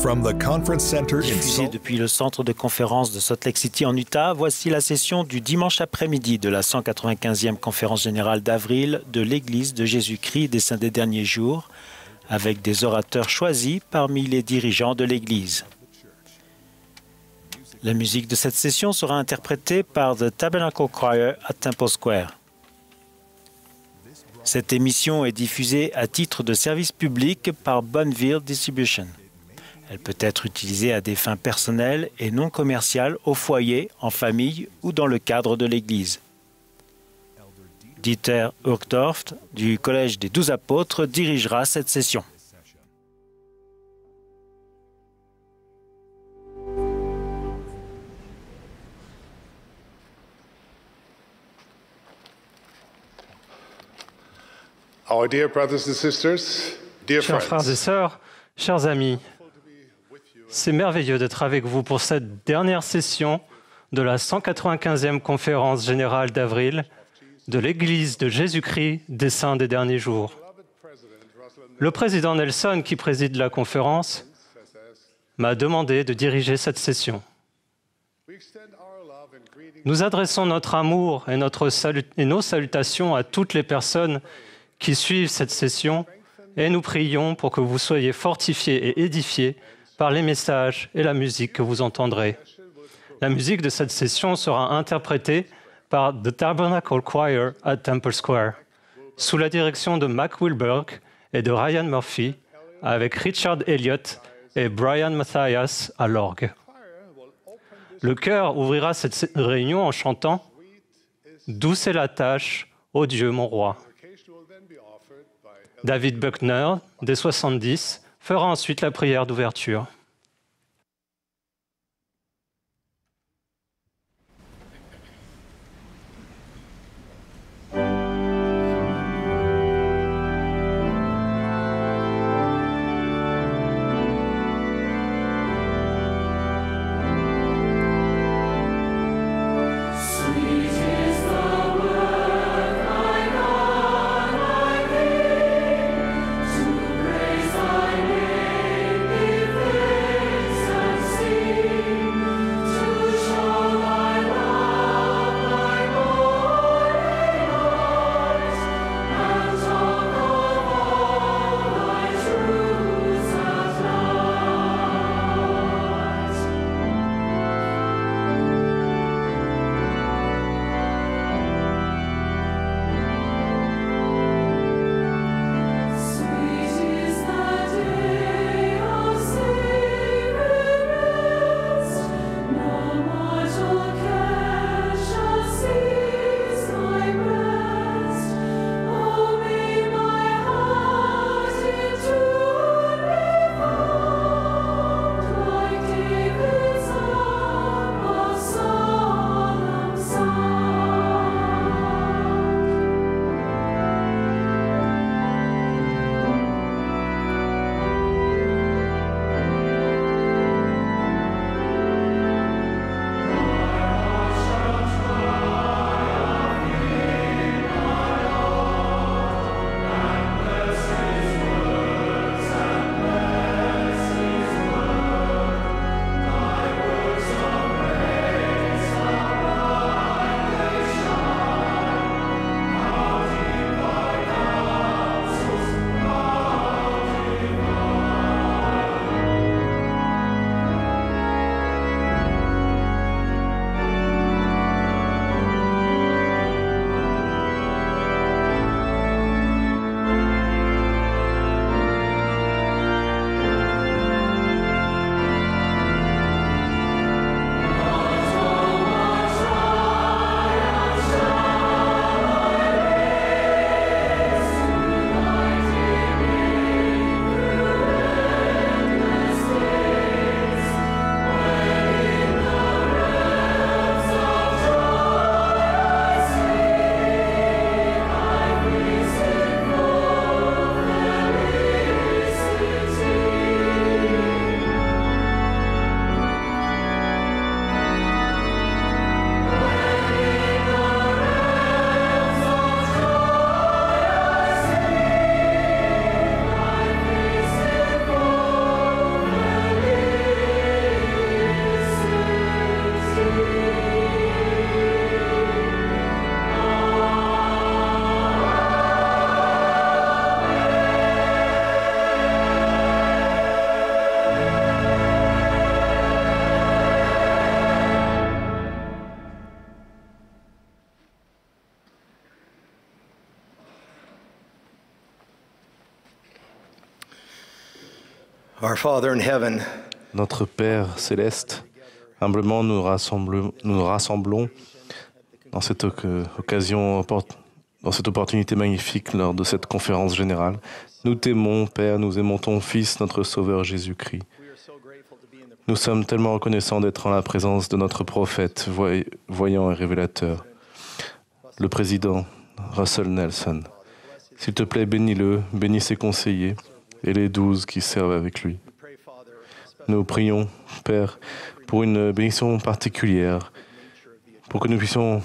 From the Conference Center in Diffusée depuis le centre de conférence de Salt Lake City en Utah, voici la session du dimanche après-midi de la 195e conférence générale d'avril de l'Église de Jésus-Christ des Saints des Derniers Jours, avec des orateurs choisis parmi les dirigeants de l'Église. La musique de cette session sera interprétée par The Tabernacle Choir à Temple Square. Cette émission est diffusée à titre de service public par Bonneville Distribution. Elle peut être utilisée à des fins personnelles et non commerciales au foyer, en famille ou dans le cadre de l'Église. Dieter Uchtdorf du Collège des 12 Apôtres dirigera cette session. Our dear brothers and sisters, dear Chers frères et friends, sœurs, chers amis, c'est merveilleux d'être avec vous pour cette dernière session de la 195e conférence générale d'avril de l'Église de Jésus-Christ des Saints des Derniers Jours. Le président Nelson, qui préside la conférence, m'a demandé de diriger cette session. Nous adressons notre amour et nos salutations à toutes les personnes qui suivent cette session et nous prions pour que vous soyez fortifiés et édifiés par les messages et la musique que vous entendrez. La musique de cette session sera interprétée par The Tabernacle Choir à Temple Square, sous la direction de Mac Wilberg et de Ryan Murphy, avec Richard Elliott et Brian Mathias à l'orgue. Le chœur ouvrira cette réunion en chantant « Douce est la tâche, ô Dieu mon roi ». David Buckner, des 70, fera ensuite la prière d'ouverture. Praise thy name, give Our Father in heaven, Notre Père céleste, humblement nous rassemblons dans cette occasion, dans cette opportunité magnifique lors de cette conférence générale. Nous t'aimons, Père, nous aimons ton Fils, notre Sauveur Jésus-Christ. Nous sommes tellement reconnaissants d'être en la présence de notre prophète, voyant et révélateur, le président Russell Nelson. S'il te plaît, bénis-le, bénis ses conseillers et les 12 qui servent avec lui. Nous prions, Père, pour une bénédiction particulière, pour que nous puissions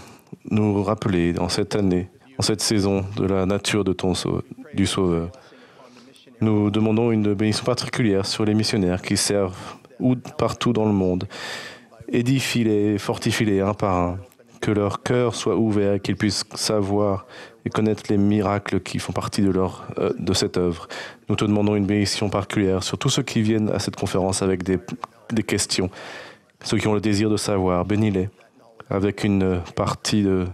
nous rappeler en cette année, en cette saison, de la nature de du Sauveur. Nous demandons une bénédiction particulière sur les missionnaires qui servent partout dans le monde. Édifie-les, fortifie-les un par un, que leur cœur soit ouvert et qu'ils puissent savoir et connaître les miracles qui font partie de cette œuvre. Nous te demandons une bénédiction particulière sur tous ceux qui viennent à cette conférence avec des questions, ceux qui ont le désir de savoir. Bénis-les avec une partie de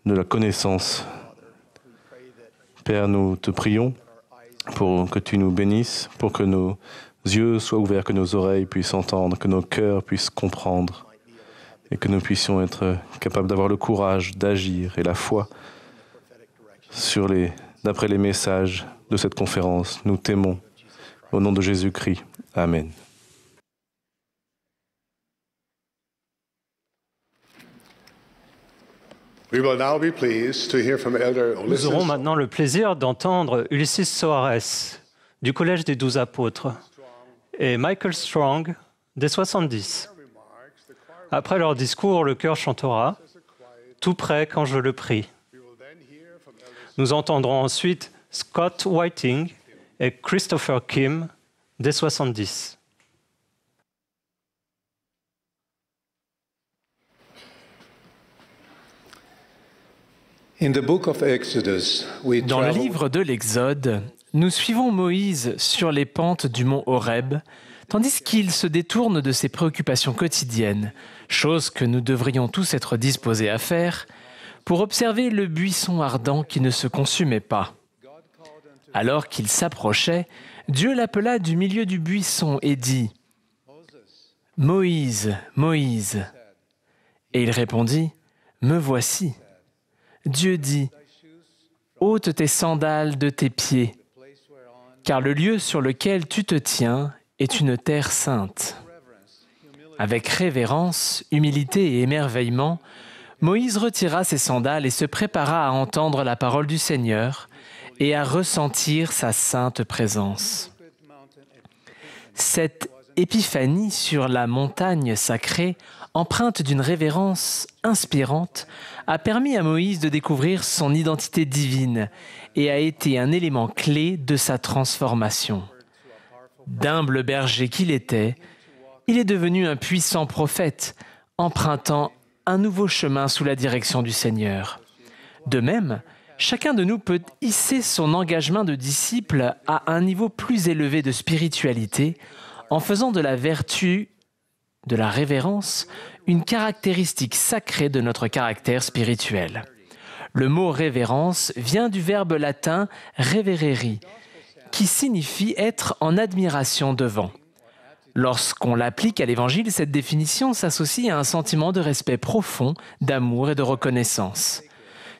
la connaissance. Père, nous te prions pour que tu nous bénisses, pour que nos yeux soient ouverts, que nos oreilles puissent entendre, que nos cœurs puissent comprendre et que nous puissions être capables d'avoir le courage d'agir et la foi d'après les messages de cette conférence. Nous t'aimons. Au nom de Jésus-Christ. Amen. We will now be pleased to hear from Elder Nous Ulysses aurons maintenant le plaisir d'entendre Ulysses Soares du Collège des 12 Apôtres et Michael Strong des 70. Après leur discours, le chœur chantera « Tout près quand je le prie ». Nous entendrons ensuite Scott Whiting et Christopher Kim des 70. Dans le livre de l'Exode, nous suivons Moïse sur les pentes du mont Horeb, tandis qu'il se détourne de ses préoccupations quotidiennes, chose que nous devrions tous être disposés à faire, pour observer le buisson ardent qui ne se consumait pas. Alors qu'il s'approchait, Dieu l'appela du milieu du buisson et dit « Moïse, Moïse !» Et il répondit « Me voici !» Dieu dit « Ôte tes sandales de tes pieds, car le lieu sur lequel tu te tiens est une terre sainte. » Avec révérence, humilité et émerveillement, Moïse retira ses sandales et se prépara à entendre la parole du Seigneur et à ressentir sa sainte présence. Cette épiphanie sur la montagne sacrée, empreinte d'une révérence inspirante, a permis à Moïse de découvrir son identité divine et a été un élément clé de sa transformation. D'humble berger qu'il était, il est devenu un puissant prophète, empruntant un nouveau chemin sous la direction du Seigneur. De même, chacun de nous peut hisser son engagement de disciple à un niveau plus élevé de spiritualité en faisant de la vertu, de la révérence, une caractéristique sacrée de notre caractère spirituel. Le mot révérence vient du verbe latin reverere, qui signifie être en admiration devant. Lorsqu'on l'applique à l'Évangile, cette définition s'associe à un sentiment de respect profond, d'amour et de reconnaissance.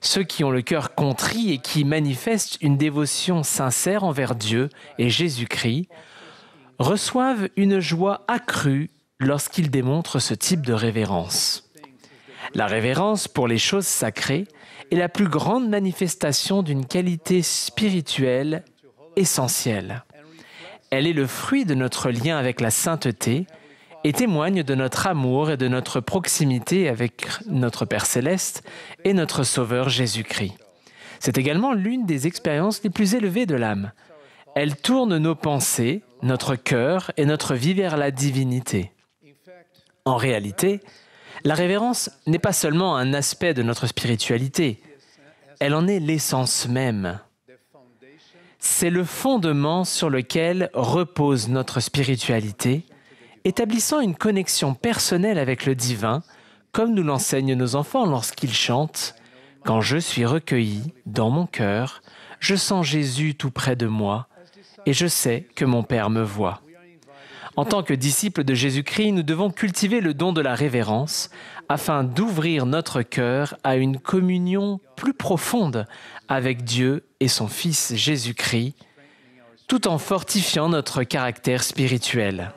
Ceux qui ont le cœur contrit et qui manifestent une dévotion sincère envers Dieu et Jésus-Christ reçoivent une joie accrue lorsqu'ils démontrent ce type de révérence. La révérence pour les choses sacrées est la plus grande manifestation d'une qualité spirituelle essentielle. Elle est le fruit de notre lien avec la sainteté et témoigne de notre amour et de notre proximité avec notre Père céleste et notre Sauveur Jésus-Christ. C'est également l'une des expériences les plus élevées de l'âme. Elle tourne nos pensées, notre cœur et notre vie vers la divinité. En réalité, la révérence n'est pas seulement un aspect de notre spiritualité, elle en est l'essence même. C'est le fondement sur lequel repose notre spiritualité, établissant une connexion personnelle avec le divin, comme nous l'enseignent nos enfants lorsqu'ils chantent « Quand je suis recueilli dans mon cœur, je sens Jésus tout près de moi et je sais que mon Père me voit. » En tant que disciples de Jésus-Christ, nous devons cultiver le don de la révérence afin d'ouvrir notre cœur à une communion plus profonde avec Dieu et son Fils Jésus-Christ, tout en fortifiant notre caractère spirituel.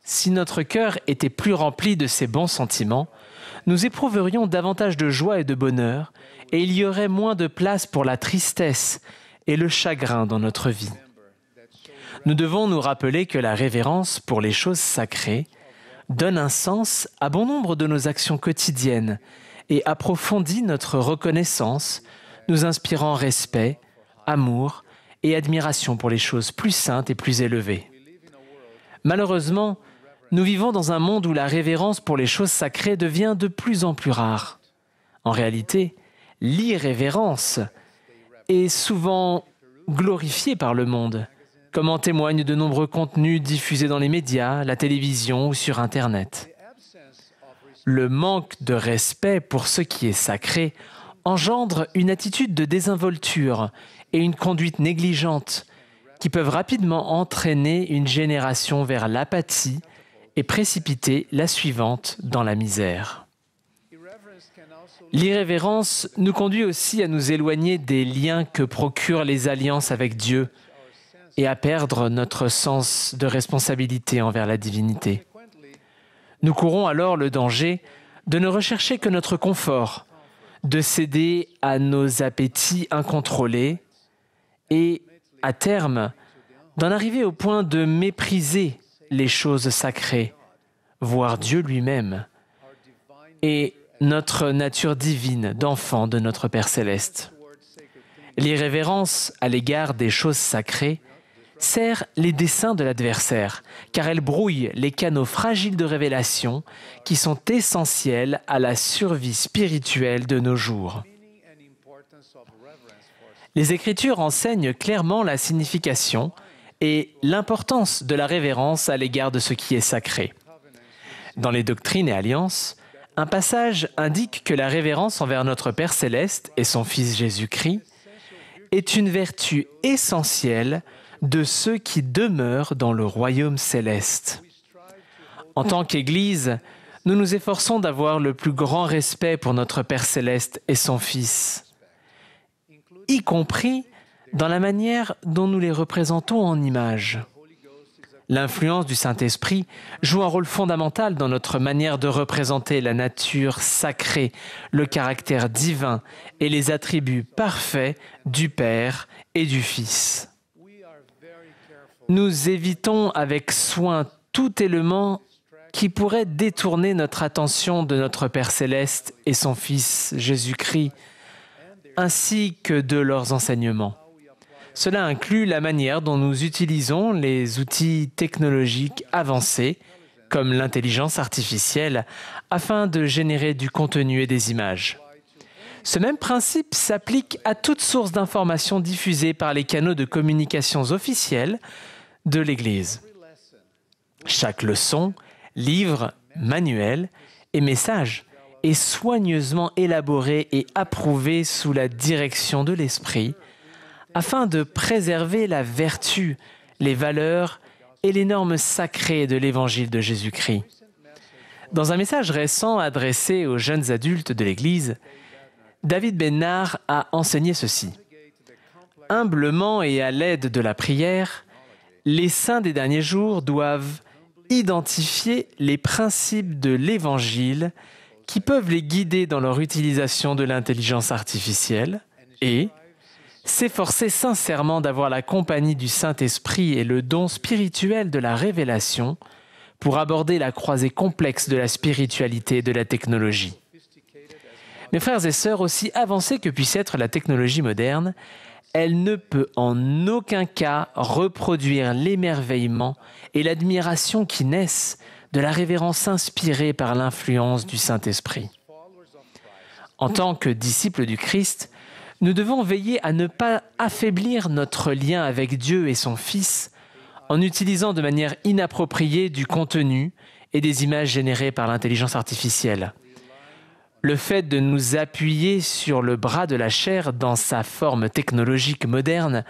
Si notre cœur était plus rempli de ces bons sentiments, nous éprouverions davantage de joie et de bonheur, et il y aurait moins de place pour la tristesse et le chagrin dans notre vie. Nous devons nous rappeler que la révérence pour les choses sacrées donne un sens à bon nombre de nos actions quotidiennes et approfondit notre reconnaissance, nous inspirant respect, amour et admiration pour les choses plus saintes et plus élevées. Malheureusement, nous vivons dans un monde où la révérence pour les choses sacrées devient de plus en plus rare. En réalité, l'irrévérence est souvent glorifiée par le monde, comme en témoignent de nombreux contenus diffusés dans les médias, la télévision ou sur Internet. Le manque de respect pour ce qui est sacré engendre une attitude de désinvolture et une conduite négligente qui peuvent rapidement entraîner une génération vers l'apathie et précipiter la suivante dans la misère. L'irrévérence nous conduit aussi à nous éloigner des liens que procurent les alliances avec Dieu et à perdre notre sens de responsabilité envers la divinité. Nous courons alors le danger de ne rechercher que notre confort, de céder à nos appétits incontrôlés et, à terme, d'en arriver au point de mépriser les choses sacrées, voire Dieu lui-même, et notre nature divine d'enfant de notre Père céleste. L'irrévérence à l'égard des choses sacrées sert les desseins de l'adversaire, car elle brouille les canaux fragiles de révélation qui sont essentiels à la survie spirituelle de nos jours. Les Écritures enseignent clairement la signification et l'importance de la révérence à l'égard de ce qui est sacré. Dans les Doctrines et Alliances, un passage indique que la révérence envers notre Père céleste et son Fils Jésus-Christ est une vertu essentielle de ceux qui demeurent dans le royaume céleste. En tant qu'Église, nous nous efforçons d'avoir le plus grand respect pour notre Père céleste et son Fils, y compris dans la manière dont nous les représentons en images. L'influence du Saint-Esprit joue un rôle fondamental dans notre manière de représenter la nature sacrée, le caractère divin et les attributs parfaits du Père et du Fils. Nous évitons avec soin tout élément qui pourrait détourner notre attention de notre Père céleste et son Fils Jésus-Christ, ainsi que de leurs enseignements. Cela inclut la manière dont nous utilisons les outils technologiques avancés, comme l'intelligence artificielle, afin de générer du contenu et des images. Ce même principe s'applique à toute source d'information diffusée par les canaux de communication officiels de l'Église. Chaque leçon, livre, manuel et message est soigneusement élaboré et approuvé sous la direction de l'Esprit, afin de préserver la vertu, les valeurs et les normes sacrées de l'Évangile de Jésus-Christ. Dans un message récent adressé aux jeunes adultes de l'Église, David Bennard a enseigné ceci. « Humblement et à l'aide de la prière, les saints des derniers jours doivent identifier les principes de l'Évangile qui peuvent les guider dans leur utilisation de l'intelligence artificielle et s'efforcer sincèrement d'avoir la compagnie du Saint-Esprit et le don spirituel de la révélation pour aborder la croisée complexe de la spiritualité et de la technologie. Mes frères et sœurs, aussi avancée que puisse être la technologie moderne, elle ne peut en aucun cas reproduire l'émerveillement et l'admiration qui naissent de la révérence inspirée par l'influence du Saint-Esprit. En tant que disciples du Christ, nous devons veiller à ne pas affaiblir notre lien avec Dieu et son Fils en utilisant de manière inappropriée du contenu et des images générées par l'intelligence artificielle. Le fait de nous appuyer sur le bras de la chair dans sa forme technologique moderne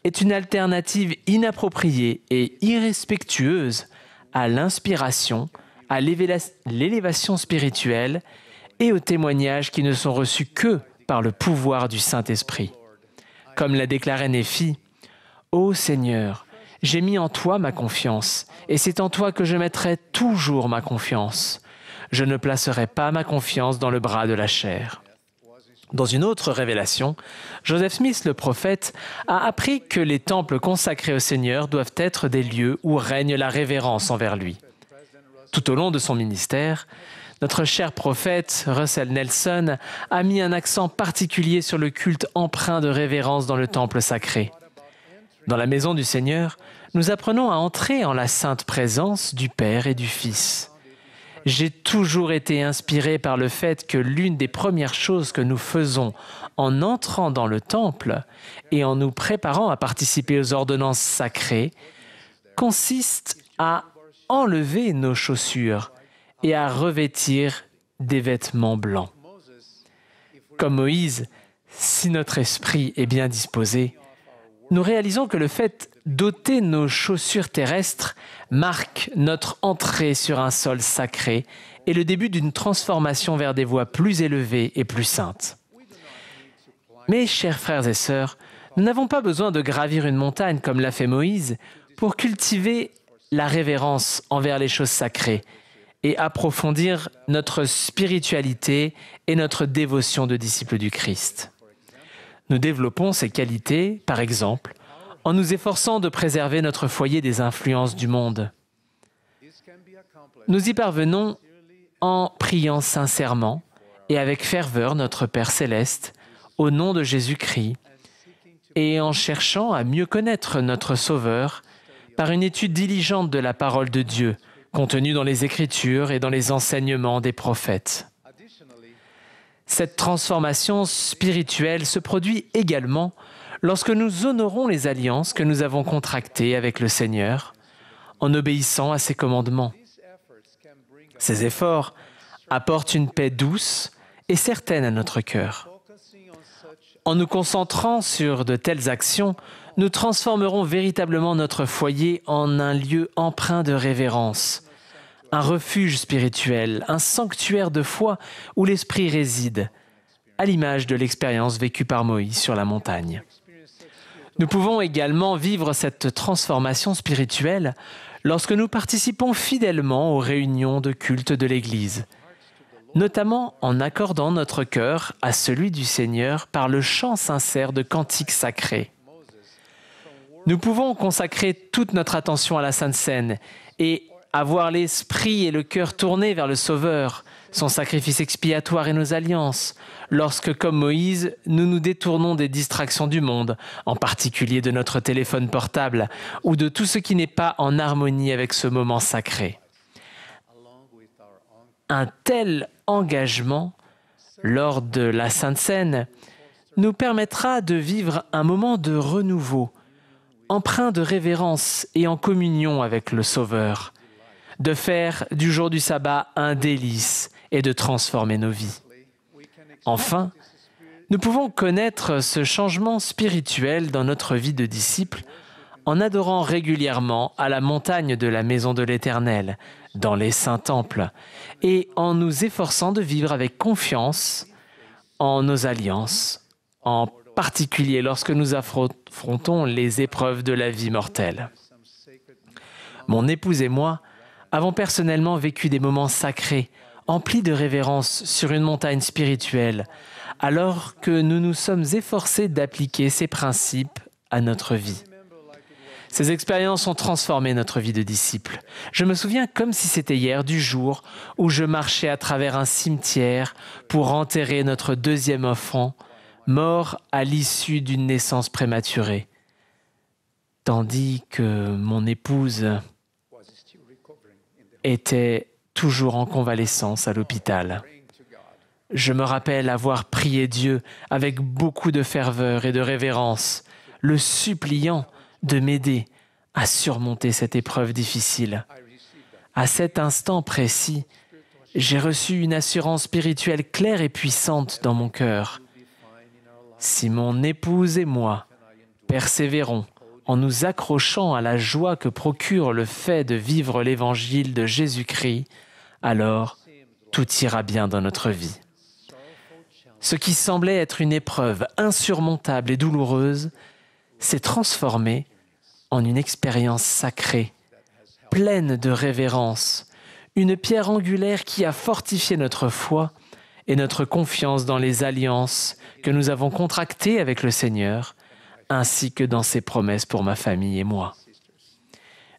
est une alternative inappropriée et irrespectueuse à l'inspiration, à l'élévation spirituelle et aux témoignages qui ne sont reçus que par le pouvoir du Saint-Esprit. Comme l'a déclaré Néphi, « Ô Seigneur, j'ai mis en toi ma confiance, et c'est en toi que je mettrai toujours ma confiance. Je ne placerai pas ma confiance dans le bras de la chair. » Dans une autre révélation, Joseph Smith, le prophète, a appris que les temples consacrés au Seigneur doivent être des lieux où règne la révérence envers lui. Tout au long de son ministère, notre cher prophète, Russell Nelson, a mis un accent particulier sur le culte empreint de révérence dans le temple sacré. Dans la maison du Seigneur, nous apprenons à entrer en la sainte présence du Père et du Fils. J'ai toujours été inspiré par le fait que l'une des premières choses que nous faisons en entrant dans le temple et en nous préparant à participer aux ordonnances sacrées consiste à enlever nos chaussures et à revêtir des vêtements blancs. Comme Moïse, si notre esprit est bien disposé, nous réalisons que le fait d'ôter nos chaussures terrestres marque notre entrée sur un sol sacré et le début d'une transformation vers des voies plus élevées et plus saintes. Mes chers frères et sœurs, nous n'avons pas besoin de gravir une montagne comme l'a fait Moïse pour cultiver la révérence envers les choses sacrées et approfondir notre spiritualité et notre dévotion de disciples du Christ. Nous développons ces qualités, par exemple, en nous efforçant de préserver notre foyer des influences du monde. Nous y parvenons en priant sincèrement et avec ferveur notre Père céleste, au nom de Jésus-Christ, et en cherchant à mieux connaître notre Sauveur par une étude diligente de la parole de Dieu, contenue dans les Écritures et dans les enseignements des prophètes. Cette transformation spirituelle se produit également lorsque nous honorons les alliances que nous avons contractées avec le Seigneur en obéissant à ses commandements. Ces efforts apportent une paix douce et certaine à notre cœur. En nous concentrant sur de telles actions, nous transformerons véritablement notre foyer en un lieu empreint de révérence, un refuge spirituel, un sanctuaire de foi où l'Esprit réside, à l'image de l'expérience vécue par Moïse sur la montagne. Nous pouvons également vivre cette transformation spirituelle lorsque nous participons fidèlement aux réunions de culte de l'Église, notamment en accordant notre cœur à celui du Seigneur par le chant sincère de cantiques sacrés. Nous pouvons consacrer toute notre attention à la Sainte Seine et avoir l'esprit et le cœur tournés vers le Sauveur, son sacrifice expiatoire et nos alliances, lorsque, comme Moïse, nous nous détournons des distractions du monde, en particulier de notre téléphone portable ou de tout ce qui n'est pas en harmonie avec ce moment sacré. Un tel engagement, lors de la Sainte Seine, nous permettra de vivre un moment de renouveau, empreint de révérence et en communion avec le Sauveur, de faire du jour du sabbat un délice et de transformer nos vies. Enfin, nous pouvons connaître ce changement spirituel dans notre vie de disciples en adorant régulièrement à la montagne de la maison de l'Éternel, dans les saints temples, et en nous efforçant de vivre avec confiance en nos alliances, en particulier lorsque nous affrontons les épreuves de la vie mortelle. Mon épouse et moi avons personnellement vécu des moments sacrés, emplis de révérence sur une montagne spirituelle, alors que nous nous sommes efforcés d'appliquer ces principes à notre vie. Ces expériences ont transformé notre vie de disciple. Je me souviens comme si c'était hier du jour où je marchais à travers un cimetière pour enterrer notre deuxième enfant, mort à l'issue d'une naissance prématurée, tandis que mon épouse était toujours en convalescence à l'hôpital. Je me rappelle avoir prié Dieu avec beaucoup de ferveur et de révérence, le suppliant de m'aider à surmonter cette épreuve difficile. À cet instant précis, j'ai reçu une assurance spirituelle claire et puissante dans mon cœur. Si mon épouse et moi persévérons en nous accrochant à la joie que procure le fait de vivre l'évangile de Jésus-Christ, alors tout ira bien dans notre vie. Ce qui semblait être une épreuve insurmontable et douloureuse s'est transformé en une expérience sacrée, pleine de révérence, une pierre angulaire qui a fortifié notre foi et notre confiance dans les alliances que nous avons contractées avec le Seigneur, ainsi que dans ses promesses pour ma famille et moi.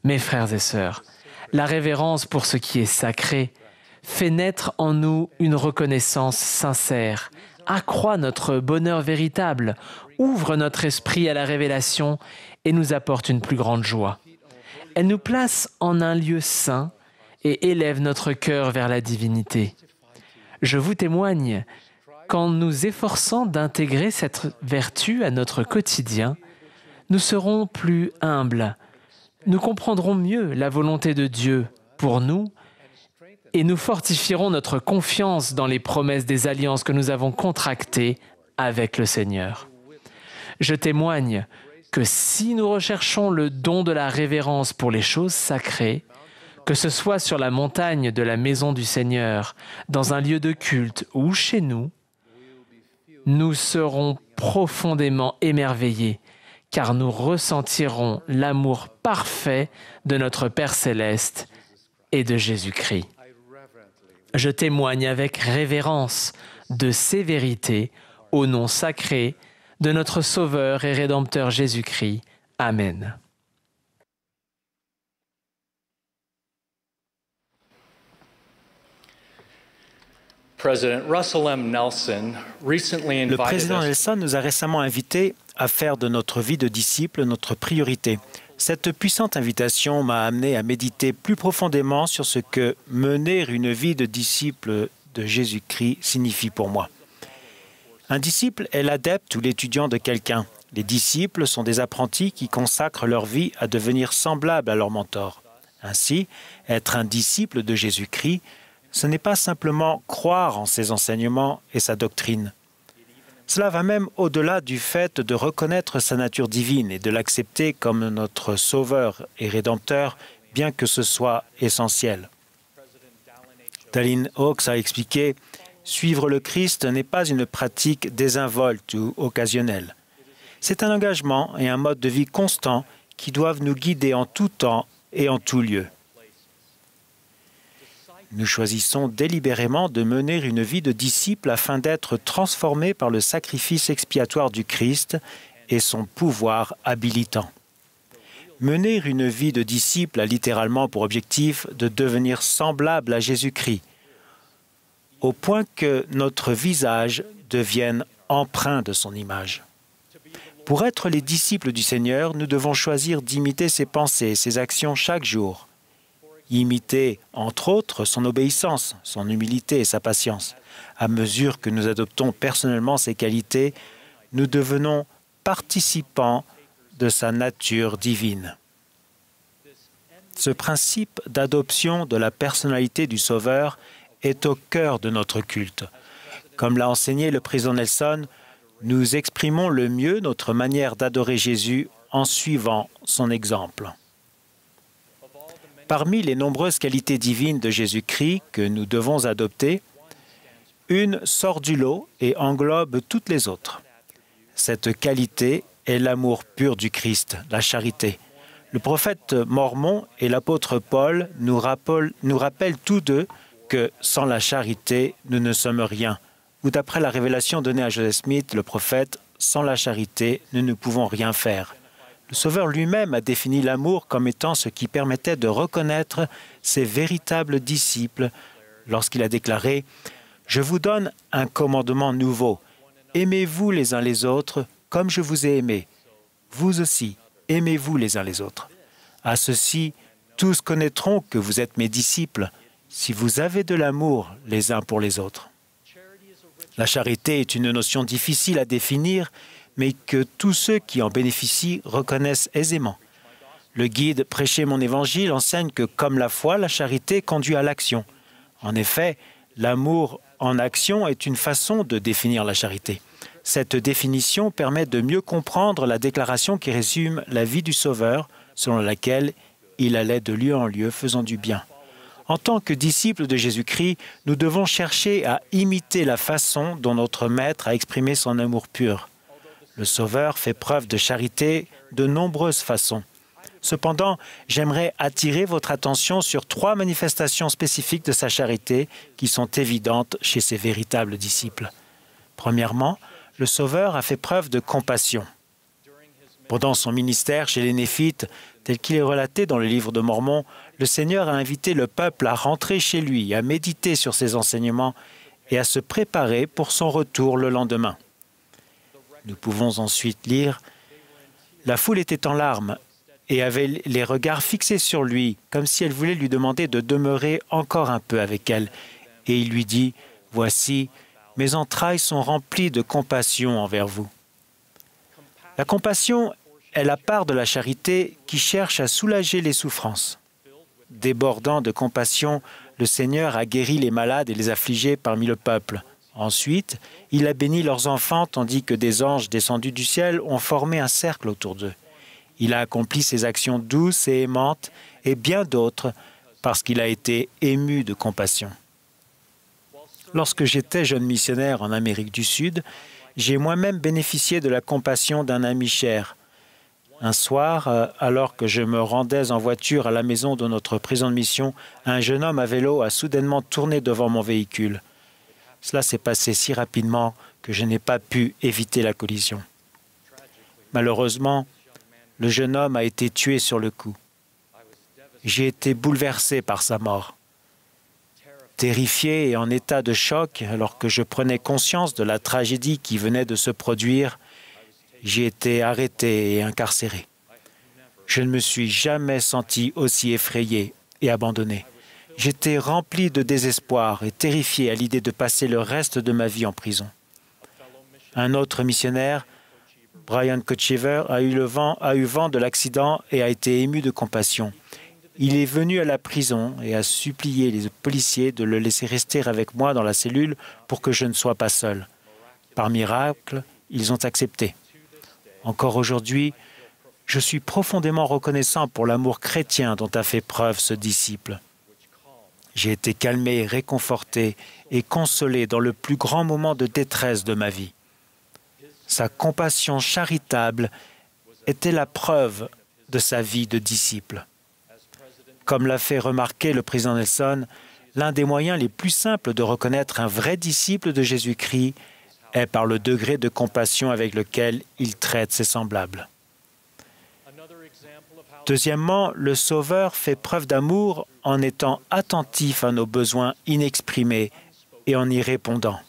Mes frères et sœurs, la révérence pour ce qui est sacré fait naître en nous une reconnaissance sincère, accroît notre bonheur véritable, ouvre notre esprit à la révélation et nous apporte une plus grande joie. Elle nous place en un lieu saint et élève notre cœur vers la divinité. Je vous témoigne qu'en nous efforçant d'intégrer cette vertu à notre quotidien, nous serons plus humbles, nous comprendrons mieux la volonté de Dieu pour nous et nous fortifierons notre confiance dans les promesses des alliances que nous avons contractées avec le Seigneur. Je témoigne que si nous recherchons le don de la révérence pour les choses sacrées, que ce soit sur la montagne de la maison du Seigneur, dans un lieu de culte ou chez nous, nous serons profondément émerveillés, car nous ressentirons l'amour parfait de notre Père céleste et de Jésus-Christ. Je témoigne avec révérence de ces vérités au nom sacré de notre Sauveur et Rédempteur Jésus-Christ. Amen. Le président Nelson nous a récemment invités à faire de notre vie de disciple notre priorité. Cette puissante invitation m'a amené à méditer plus profondément sur ce que mener une vie de disciple de Jésus-Christ signifie pour moi. Un disciple est l'adepte ou l'étudiant de quelqu'un. Les disciples sont des apprentis qui consacrent leur vie à devenir semblables à leur mentor. Ainsi, être un disciple de Jésus-Christ, ce n'est pas simplement croire en ses enseignements et sa doctrine. Cela va même au-delà du fait de reconnaître sa nature divine et de l'accepter comme notre Sauveur et Rédempteur, bien que ce soit essentiel. Dallin Oaks a expliqué « Suivre le Christ n'est pas une pratique désinvolte ou occasionnelle. C'est un engagement et un mode de vie constant qui doivent nous guider en tout temps et en tout lieu. » Nous choisissons délibérément de mener une vie de disciple afin d'être transformés par le sacrifice expiatoire du Christ et son pouvoir habilitant. Mener une vie de disciple a littéralement pour objectif de devenir semblable à Jésus-Christ, au point que notre visage devienne empreint de son image. Pour être les disciples du Seigneur, nous devons choisir d'imiter ses pensées et ses actions chaque jour. Imiter, entre autres, son obéissance, son humilité et sa patience. À mesure que nous adoptons personnellement ces qualités, nous devenons participants de sa nature divine. Ce principe d'adoption de la personnalité du Sauveur est au cœur de notre culte. Comme l'a enseigné le président Nelson, nous exprimons le mieux notre manière d'adorer Jésus en suivant son exemple. Parmi les nombreuses qualités divines de Jésus-Christ que nous devons adopter, une sort du lot et englobe toutes les autres. Cette qualité est l'amour pur du Christ, la charité. Le prophète Mormon et l'apôtre Paul nous rappellent tous deux que sans la charité, nous ne sommes rien. Ou d'après la révélation donnée à Joseph Smith, le prophète, sans la charité, nous ne pouvons rien faire. Le Sauveur lui-même a défini l'amour comme étant ce qui permettait de reconnaître ses véritables disciples lorsqu'il a déclaré « Je vous donne un commandement nouveau. Aimez-vous les uns les autres comme je vous ai aimés. Vous aussi, aimez-vous les uns les autres. À ceci, tous connaîtront que vous êtes mes disciples, si vous avez de l'amour les uns pour les autres. » La charité est une notion difficile à définir, mais que tous ceux qui en bénéficient reconnaissent aisément. Le guide « Prêcher mon évangile » enseigne que, comme la foi, la charité conduit à l'action. En effet, l'amour en action est une façon de définir la charité. Cette définition permet de mieux comprendre la déclaration qui résume la vie du Sauveur, selon laquelle il allait de lieu en lieu faisant du bien. En tant que disciples de Jésus-Christ, nous devons chercher à imiter la façon dont notre Maître a exprimé son amour pur. Le Sauveur fait preuve de charité de nombreuses façons. Cependant, j'aimerais attirer votre attention sur 3 manifestations spécifiques de sa charité qui sont évidentes chez ses véritables disciples. Premièrement, le Sauveur a fait preuve de compassion. Pendant son ministère chez les Néphites, tel qu'il est relaté dans le livre de Mormon, le Seigneur a invité le peuple à rentrer chez lui, à méditer sur ses enseignements et à se préparer pour son retour le lendemain. Nous pouvons ensuite lire « La foule était en larmes et avait les regards fixés sur lui, comme si elle voulait lui demander de demeurer encore un peu avec elle. Et il lui dit, « Voici, mes entrailles sont remplies de compassion envers vous. » La compassion est la part de la charité qui cherche à soulager les souffrances. Débordant de compassion, le Seigneur a guéri les malades et les affligés parmi le peuple. Ensuite, il a béni leurs enfants, tandis que des anges descendus du ciel ont formé un cercle autour d'eux. Il a accompli ses actions douces et aimantes, et bien d'autres, parce qu'il a été ému de compassion. Lorsque j'étais jeune missionnaire en Amérique du Sud, j'ai moi-même bénéficié de la compassion d'un ami cher. Un soir, alors que je me rendais en voiture à la maison de notre président de mission, un jeune homme à vélo a soudainement tourné devant mon véhicule. Cela s'est passé si rapidement que je n'ai pas pu éviter la collision. Malheureusement, le jeune homme a été tué sur le coup. J'ai été bouleversé par sa mort. Terrifié et en état de choc, alors que je prenais conscience de la tragédie qui venait de se produire, j'ai été arrêté et incarcéré. Je ne me suis jamais senti aussi effrayé et abandonné. J'étais rempli de désespoir et terrifié à l'idée de passer le reste de ma vie en prison. Un autre missionnaire, Brian Kochever, a eu vent de l'accident et a été ému de compassion. Il est venu à la prison et a supplié les policiers de le laisser rester avec moi dans la cellule pour que je ne sois pas seul. Par miracle, ils ont accepté. Encore aujourd'hui, je suis profondément reconnaissant pour l'amour chrétien dont a fait preuve ce disciple. J'ai été calmé, réconforté et consolé dans le plus grand moment de détresse de ma vie. Sa compassion charitable était la preuve de sa vie de disciple. Comme l'a fait remarquer le président Nelson, l'un des moyens les plus simples de reconnaître un vrai disciple de Jésus-Christ est par le degré de compassion avec lequel il traite ses semblables. Deuxièmement, le Sauveur fait preuve d'amour en étant attentif à nos besoins inexprimés et en y répondant.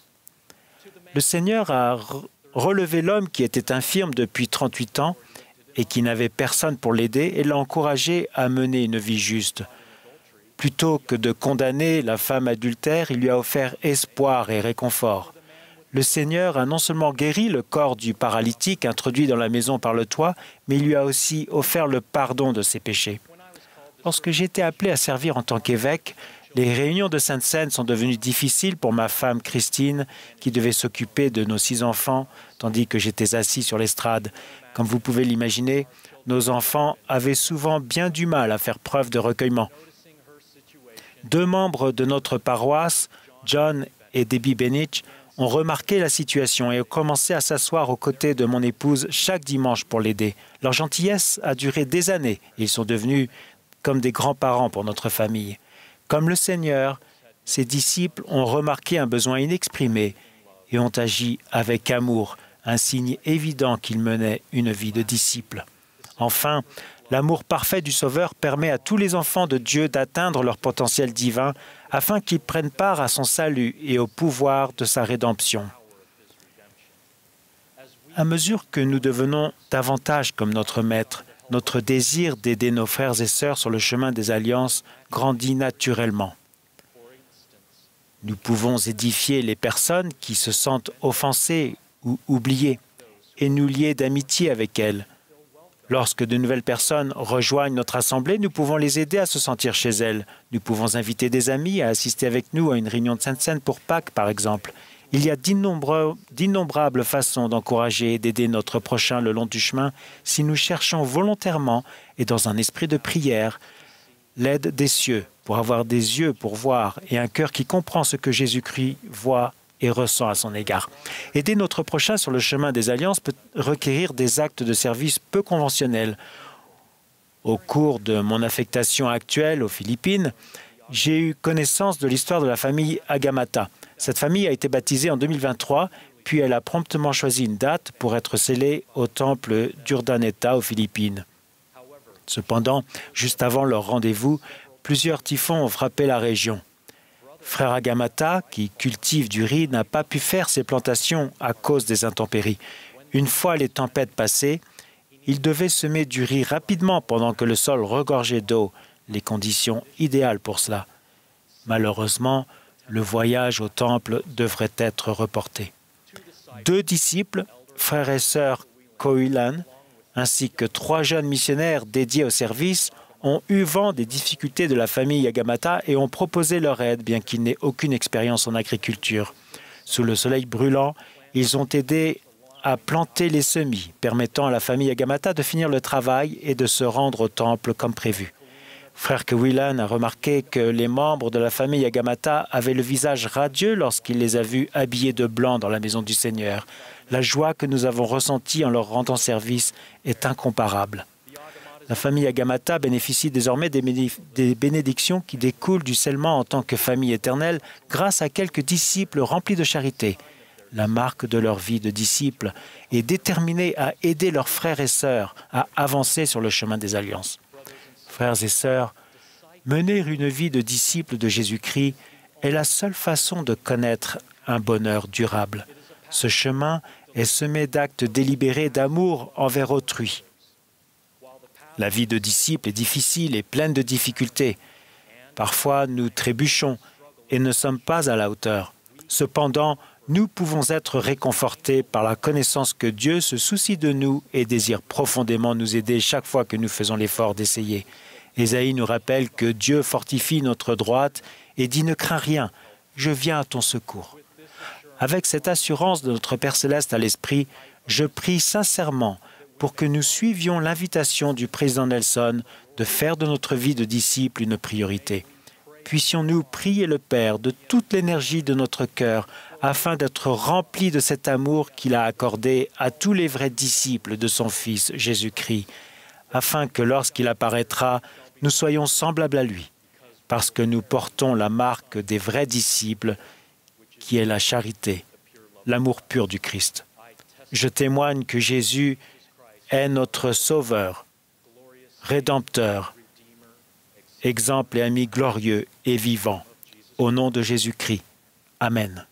Le Seigneur a relevé l'homme qui était infirme depuis 38 ans et qui n'avait personne pour l'aider et l'a encouragé à mener une vie juste. Plutôt que de condamner la femme adultère, il lui a offert espoir et réconfort. Le Seigneur a non seulement guéri le corps du paralytique introduit dans la maison par le toit, mais il lui a aussi offert le pardon de ses péchés. Lorsque j'ai été appelé à servir en tant qu'évêque, les réunions de Sainte-Seine sont devenues difficiles pour ma femme Christine, qui devait s'occuper de nos 6 enfants, tandis que j'étais assis sur l'estrade. Comme vous pouvez l'imaginer, nos enfants avaient souvent bien du mal à faire preuve de recueillement. 2 membres de notre paroisse, John et Debbie Benich, ont remarqué la situation et ont commencé à s'asseoir aux côtés de mon épouse chaque dimanche pour l'aider. Leur gentillesse a duré des années. Ils sont devenus comme des grands-parents pour notre famille. Comme le Seigneur, ses disciples ont remarqué un besoin inexprimé et ont agi avec amour, un signe évident qu'ils menaient une vie de disciples. Enfin, l'amour parfait du Sauveur permet à tous les enfants de Dieu d'atteindre leur potentiel divin afin qu'ils prennent part à son salut et au pouvoir de sa rédemption. À mesure que nous devenons davantage comme notre Maître, notre désir d'aider nos frères et sœurs sur le chemin des alliances grandit naturellement. Nous pouvons édifier les personnes qui se sentent offensées ou oubliées et nous lier d'amitié avec elles. Lorsque de nouvelles personnes rejoignent notre assemblée, nous pouvons les aider à se sentir chez elles. Nous pouvons inviter des amis à assister avec nous à une réunion de Sainte-Seine pour Pâques, par exemple. Il y a d'innombrables façons d'encourager et d'aider notre prochain le long du chemin si nous cherchons volontairement et dans un esprit de prière l'aide des cieux pour avoir des yeux pour voir et un cœur qui comprend ce que Jésus-Christ voit et ressent à son égard. Aider notre prochain sur le chemin des alliances peut requérir des actes de service peu conventionnels. Au cours de mon affectation actuelle aux Philippines, j'ai eu connaissance de l'histoire de la famille Agamata. Cette famille a été baptisée en 2023, puis elle a promptement choisi une date pour être scellée au temple d'Urdaneta aux Philippines. Cependant, juste avant leur rendez-vous, plusieurs typhons ont frappé la région. Frère Agamata, qui cultive du riz, n'a pas pu faire ses plantations à cause des intempéries. Une fois les tempêtes passées, il devait semer du riz rapidement pendant que le sol regorgeait d'eau, les conditions idéales pour cela. Malheureusement, le voyage au temple devrait être reporté. 2 disciples, frères et sœurs Koilan, ainsi que 3 jeunes missionnaires dédiés au service, ont eu vent des difficultés de la famille Agamata et ont proposé leur aide, bien qu'ils n'aient aucune expérience en agriculture. Sous le soleil brûlant, ils ont aidé à planter les semis, permettant à la famille Agamata de finir le travail et de se rendre au temple comme prévu. Frère Kewilan a remarqué que les membres de la famille Agamata avaient le visage radieux lorsqu'il les a vus habillés de blanc dans la maison du Seigneur. La joie que nous avons ressentie en leur rendant service est incomparable. La famille Agamata bénéficie désormais des bénédictions qui découlent du scellement en tant que famille éternelle grâce à quelques disciples remplis de charité. La marque de leur vie de disciples est déterminée à aider leurs frères et sœurs à avancer sur le chemin des alliances. Frères et sœurs, mener une vie de disciples de Jésus-Christ est la seule façon de connaître un bonheur durable. Ce chemin est semé d'actes délibérés d'amour envers autrui. La vie de disciple est difficile et pleine de difficultés. Parfois, nous trébuchons et ne sommes pas à la hauteur. Cependant, nous pouvons être réconfortés par la connaissance que Dieu se soucie de nous et désire profondément nous aider chaque fois que nous faisons l'effort d'essayer. Ésaïe nous rappelle que Dieu fortifie notre droite et dit « Ne crains rien, je viens à ton secours ». Avec cette assurance de notre Père Céleste à l'esprit, je prie sincèrement pour que nous suivions l'invitation du président Nelson de faire de notre vie de disciples une priorité. Puissions-nous prier le Père de toute l'énergie de notre cœur afin d'être remplis de cet amour qu'il a accordé à tous les vrais disciples de son Fils Jésus-Christ, afin que lorsqu'il apparaîtra, nous soyons semblables à lui, parce que nous portons la marque des vrais disciples, qui est la charité, l'amour pur du Christ. Je témoigne que Jésus est notre Sauveur, Rédempteur, exemple et ami glorieux et vivant. Au nom de Jésus-Christ. Amen.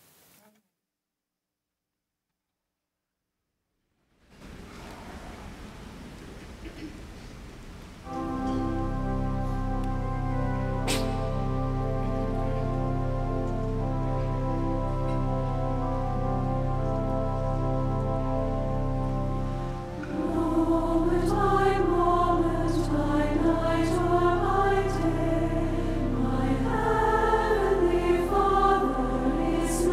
My heavenly Father is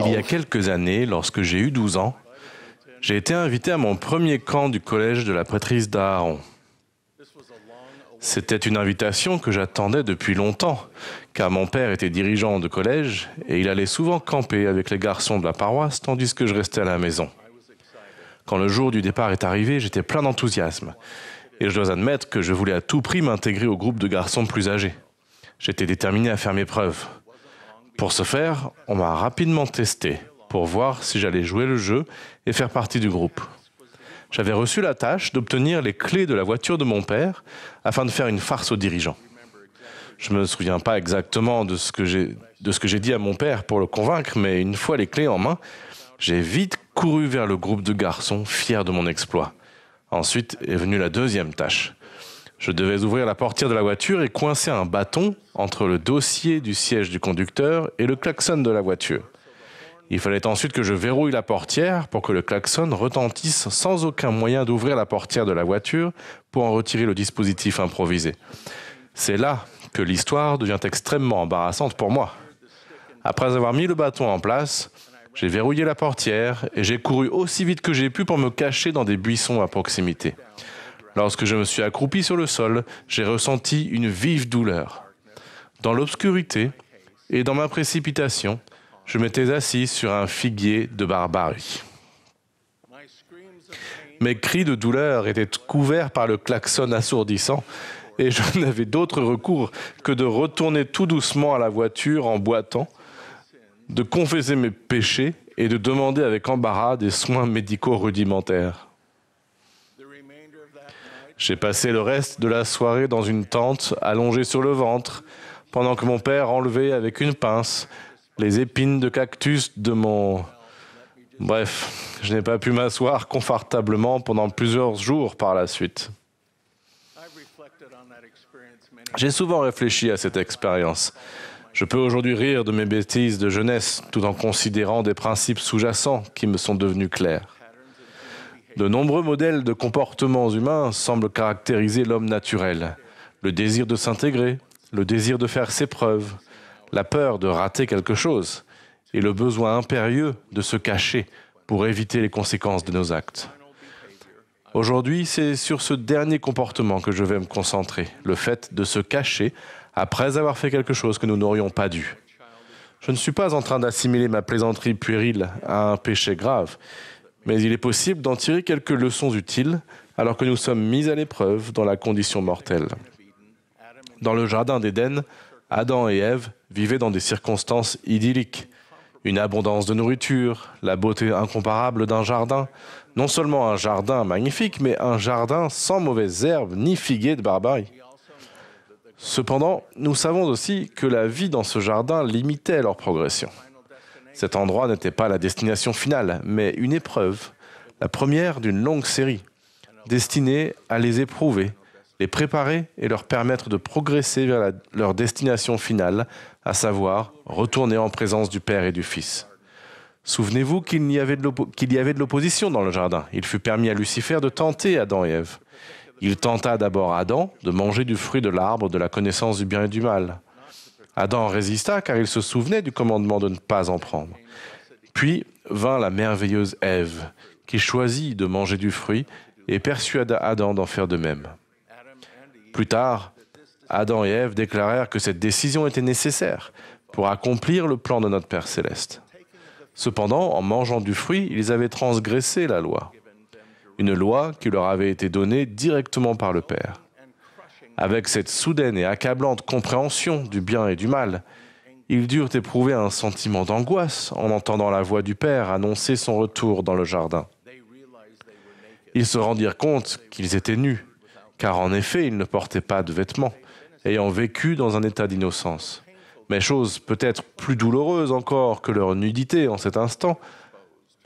Il y a quelques années, lorsque j'ai eu 12 ans, j'ai été invité à mon premier camp du collège de la prêtrise d'Aaron. C'était une invitation que j'attendais depuis longtemps, car mon père était dirigeant de collège et il allait souvent camper avec les garçons de la paroisse tandis que je restais à la maison. Quand le jour du départ est arrivé, j'étais plein d'enthousiasme et je dois admettre que je voulais à tout prix m'intégrer au groupe de garçons plus âgés. J'étais déterminé à faire mes preuves. Pour ce faire, on m'a rapidement testé pour voir si j'allais jouer le jeu et faire partie du groupe. J'avais reçu la tâche d'obtenir les clés de la voiture de mon père afin de faire une farce aux dirigeants. Je ne me souviens pas exactement de ce que j'ai dit à mon père pour le convaincre, mais une fois les clés en main, j'ai vite couru vers le groupe de garçons, fier de mon exploit. Ensuite est venue la deuxième tâche. Je devais ouvrir la portière de la voiture et coincer un bâton entre le dossier du siège du conducteur et le klaxon de la voiture. Il fallait ensuite que je verrouille la portière pour que le klaxon retentisse sans aucun moyen d'ouvrir la portière de la voiture pour en retirer le dispositif improvisé. C'est là que l'histoire devient extrêmement embarrassante pour moi. Après avoir mis le bâton en place, j'ai verrouillé la portière et j'ai couru aussi vite que j'ai pu pour me cacher dans des buissons à proximité. Lorsque je me suis accroupi sur le sol, j'ai ressenti une vive douleur. Dans l'obscurité et dans ma précipitation, je m'étais assis sur un figuier de barbarie. Mes cris de douleur étaient couverts par le klaxon assourdissant et je n'avais d'autre recours que de retourner tout doucement à la voiture en boitant, de confesser mes péchés et de demander avec embarras des soins médicaux rudimentaires. J'ai passé le reste de la soirée dans une tente allongée sur le ventre, pendant que mon père enlevait avec une pince les épines de cactus de mon... Bref, je n'ai pas pu m'asseoir confortablement pendant plusieurs jours par la suite. J'ai souvent réfléchi à cette expérience. Je peux aujourd'hui rire de mes bêtises de jeunesse tout en considérant des principes sous-jacents qui me sont devenus clairs. De nombreux modèles de comportements humains semblent caractériser l'homme naturel. Le désir de s'intégrer, le désir de faire ses preuves, la peur de rater quelque chose et le besoin impérieux de se cacher pour éviter les conséquences de nos actes. Aujourd'hui, c'est sur ce dernier comportement que je vais me concentrer, le fait de se cacher après avoir fait quelque chose que nous n'aurions pas dû. Je ne suis pas en train d'assimiler ma plaisanterie puérile à un péché grave, mais il est possible d'en tirer quelques leçons utiles alors que nous sommes mis à l'épreuve dans la condition mortelle. Dans le jardin d'Éden, Adam et Ève vivaient dans des circonstances idylliques. Une abondance de nourriture, la beauté incomparable d'un jardin, non seulement un jardin magnifique, mais un jardin sans mauvaises herbes ni figuiers de barbarie. Cependant, nous savons aussi que la vie dans ce jardin limitait leur progression. Cet endroit n'était pas la destination finale, mais une épreuve, la première d'une longue série, destinée à les éprouver, les préparer et leur permettre de progresser vers leur destination finale, à savoir retourner en présence du Père et du Fils. Souvenez-vous qu'il y avait de l'opposition dans le jardin. Il fut permis à Lucifer de tenter Adam et Ève. Il tenta d'abord Adam de manger du fruit de l'arbre de la connaissance du bien et du mal. Adam résista car il se souvenait du commandement de ne pas en prendre. Puis vint la merveilleuse Ève, qui choisit de manger du fruit et persuada Adam d'en faire de même. Plus tard, Adam et Ève déclarèrent que cette décision était nécessaire pour accomplir le plan de notre Père céleste. Cependant, en mangeant du fruit, ils avaient transgressé la loi. Une loi qui leur avait été donnée directement par le Père. Avec cette soudaine et accablante compréhension du bien et du mal, ils durent éprouver un sentiment d'angoisse en entendant la voix du Père annoncer son retour dans le jardin. Ils se rendirent compte qu'ils étaient nus, car en effet, ils ne portaient pas de vêtements, ayant vécu dans un état d'innocence. Mais chose peut-être plus douloureuse encore que leur nudité en cet instant,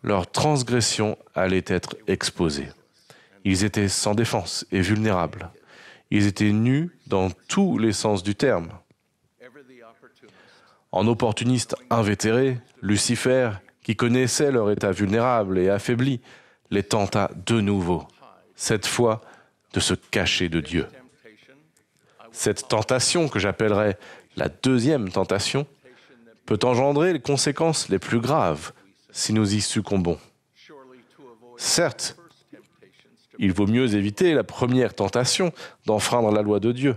leur transgression allait être exposée. Ils étaient sans défense et vulnérables. Ils étaient nus dans tous les sens du terme. En opportuniste invétéré, Lucifer, qui connaissait leur état vulnérable et affaibli, les tenta de nouveau, cette fois de se cacher de Dieu. Cette tentation, que j'appellerais la deuxième tentation, peut engendrer les conséquences les plus graves si nous y succombons. Certes, il vaut mieux éviter la première tentation d'enfreindre la loi de Dieu,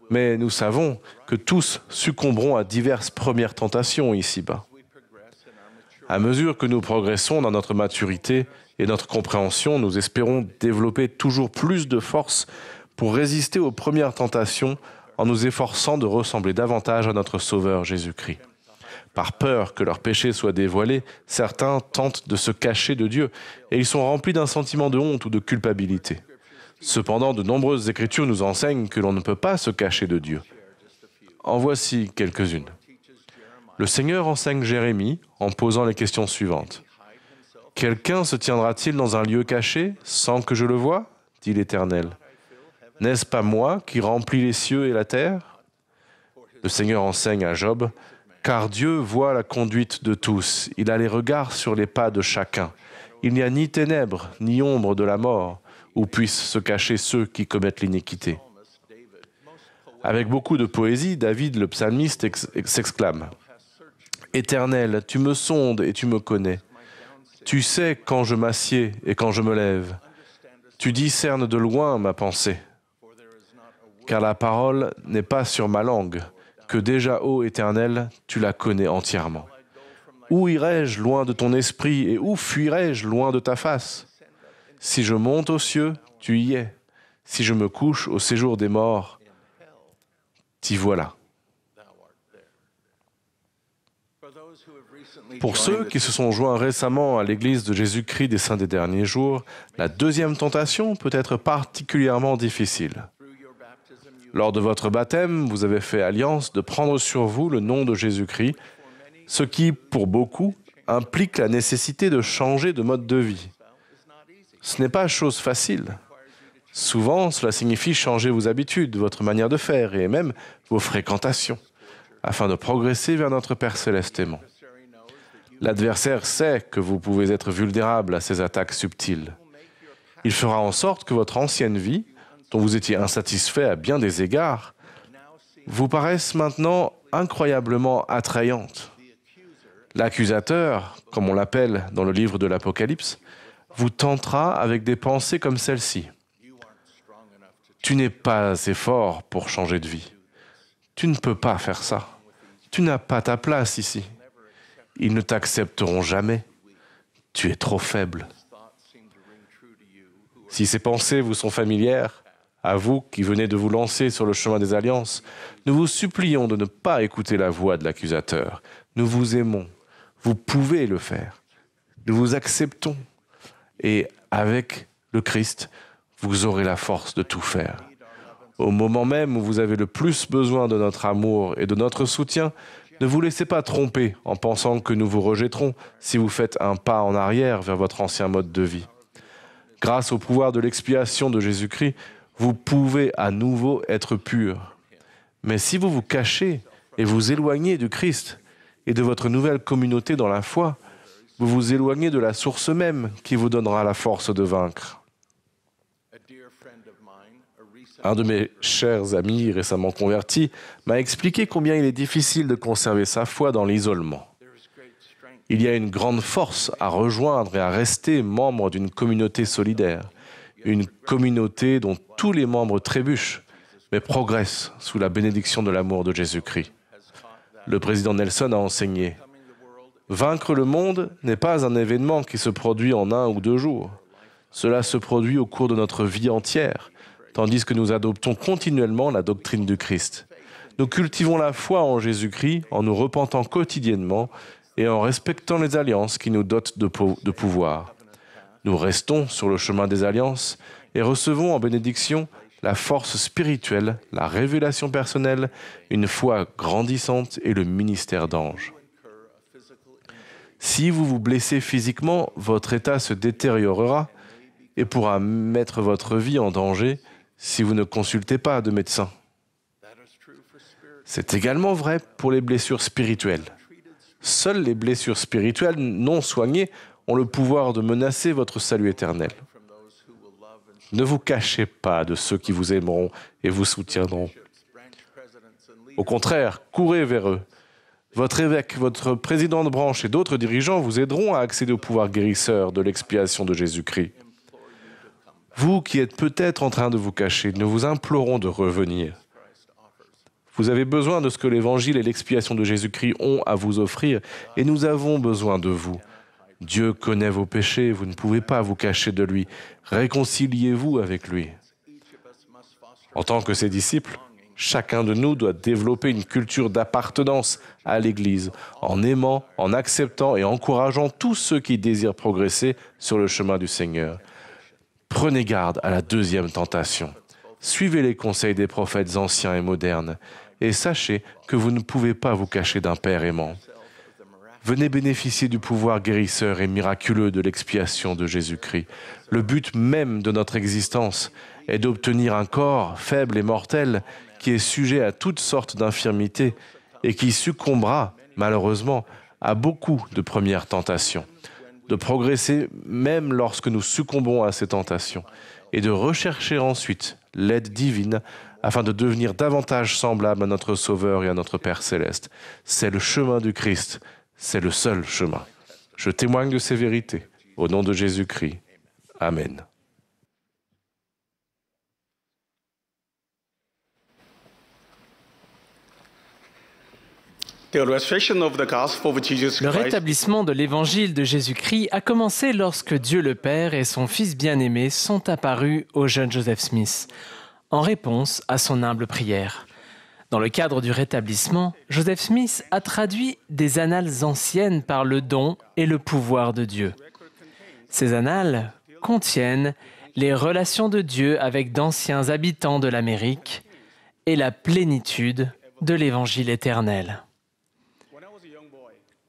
mais nous savons que tous succomberont à diverses premières tentations ici-bas. À mesure que nous progressons dans notre maturité et notre compréhension, nous espérons développer toujours plus de force pour résister aux premières tentations en nous efforçant de ressembler davantage à notre Sauveur Jésus-Christ. Par peur que leurs péchés soient dévoilés, certains tentent de se cacher de Dieu et ils sont remplis d'un sentiment de honte ou de culpabilité. Cependant, de nombreuses Écritures nous enseignent que l'on ne peut pas se cacher de Dieu. En voici quelques-unes. Le Seigneur enseigne Jérémie en posant les questions suivantes. « Quelqu'un se tiendra-t-il dans un lieu caché sans que je le voie ? Dit l'Éternel. N'est-ce pas moi qui remplis les cieux et la terre ?» Le Seigneur enseigne à Job « Car Dieu voit la conduite de tous, il a les regards sur les pas de chacun. Il n'y a ni ténèbres, ni ombre de la mort, où puissent se cacher ceux qui commettent l'iniquité. » Avec beaucoup de poésie, David, le psalmiste, s'exclame « Éternel, tu me sondes et tu me connais. Tu sais quand je m'assieds et quand je me lève. Tu discernes de loin ma pensée. Car la parole n'est pas sur ma langue, que déjà, ô Éternel, tu la connais entièrement. Où irai-je loin de ton esprit et où fuirai-je loin de ta face? Si je monte aux cieux, tu y es. Si je me couche au séjour des morts, t'y voilà. » Pour ceux qui se sont joints récemment à l'Église de Jésus-Christ des Saints des Derniers Jours, la deuxième tentation peut être particulièrement difficile. Lors de votre baptême, vous avez fait alliance de prendre sur vous le nom de Jésus-Christ, ce qui, pour beaucoup, implique la nécessité de changer de mode de vie. Ce n'est pas chose facile. Souvent, cela signifie changer vos habitudes, votre manière de faire et même vos fréquentations, afin de progresser vers notre Père Céleste aimant. L'adversaire sait que vous pouvez être vulnérable à ces attaques subtiles. Il fera en sorte que votre ancienne vie, dont vous étiez insatisfait à bien des égards, vous paraisse maintenant incroyablement attrayante. L'accusateur, comme on l'appelle dans le livre de l'Apocalypse, vous tentera avec des pensées comme celle-ci. Tu n'es pas assez fort pour changer de vie. Tu ne peux pas faire ça. Tu n'as pas ta place ici. Ils ne t'accepteront jamais. Tu es trop faible. Si ces pensées vous sont familières, à vous qui venez de vous lancer sur le chemin des alliances, nous vous supplions de ne pas écouter la voix de l'accusateur. Nous vous aimons. Vous pouvez le faire. Nous vous acceptons. Et avec le Christ, vous aurez la force de tout faire. Au moment même où vous avez le plus besoin de notre amour et de notre soutien, ne vous laissez pas tromper en pensant que nous vous rejetterons si vous faites un pas en arrière vers votre ancien mode de vie. Grâce au pouvoir de l'expiation de Jésus-Christ, vous pouvez à nouveau être purs. Mais si vous vous cachez et vous éloignez du Christ et de votre nouvelle communauté dans la foi, vous vous éloignez de la source même qui vous donnera la force de vaincre. Un de mes chers amis récemment convertis m'a expliqué combien il est difficile de conserver sa foi dans l'isolement. Il y a une grande force à rejoindre et à rester membre d'une communauté solidaire, une communauté dont tous les membres trébuchent, mais progressent sous la bénédiction de l'amour de Jésus-Christ. Le président Nelson a enseigné « Vaincre le monde n'est pas un événement qui se produit en 1 ou 2 jours. Cela se produit au cours de notre vie entière, tandis que nous adoptons continuellement la doctrine du Christ. Nous cultivons la foi en Jésus-Christ en nous repentant quotidiennement et en respectant les alliances qui nous dotent de pouvoir. Nous restons sur le chemin des alliances et recevons en bénédiction la force spirituelle, la révélation personnelle, une foi grandissante et le ministère d'ange. Si vous vous blessez physiquement, votre état se détériorera et pourra mettre votre vie en danger si vous ne consultez pas de médecin. C'est également vrai pour les blessures spirituelles. Seules les blessures spirituelles non soignées ont le pouvoir de menacer votre salut éternel. Ne vous cachez pas de ceux qui vous aimeront et vous soutiendront. Au contraire, courez vers eux. Votre évêque, votre président de branche et d'autres dirigeants vous aideront à accéder au pouvoir guérisseur de l'expiation de Jésus-Christ. Vous qui êtes peut-être en train de vous cacher, nous vous implorons de revenir. Vous avez besoin de ce que l'Évangile et l'expiation de Jésus-Christ ont à vous offrir, et nous avons besoin de vous. Dieu connaît vos péchés, vous ne pouvez pas vous cacher de lui. Réconciliez-vous avec lui. En tant que ses disciples, chacun de nous doit développer une culture d'appartenance à l'Église, en aimant, en acceptant et encourageant tous ceux qui désirent progresser sur le chemin du Seigneur. Prenez garde à la deuxième tentation. Suivez les conseils des prophètes anciens et modernes, et sachez que vous ne pouvez pas vous cacher d'un Père aimant. Venez bénéficier du pouvoir guérisseur et miraculeux de l'expiation de Jésus-Christ. Le but même de notre existence est d'obtenir un corps faible et mortel qui est sujet à toutes sortes d'infirmités et qui succombera, malheureusement, à beaucoup de premières tentations. De progresser même lorsque nous succombons à ces tentations et de rechercher ensuite l'aide divine afin de devenir davantage semblable à notre Sauveur et à notre Père céleste. C'est le chemin du Christ, c'est le seul chemin. Je témoigne de ces vérités. Au nom de Jésus-Christ. Amen. Le rétablissement de l'évangile de Jésus-Christ a commencé lorsque Dieu le Père et son Fils bien-aimé sont apparus au jeune Joseph Smith, en réponse à son humble prière. Dans le cadre du rétablissement, Joseph Smith a traduit des annales anciennes par le don et le pouvoir de Dieu. Ces annales contiennent les relations de Dieu avec d'anciens habitants de l'Amérique et la plénitude de l'évangile éternel.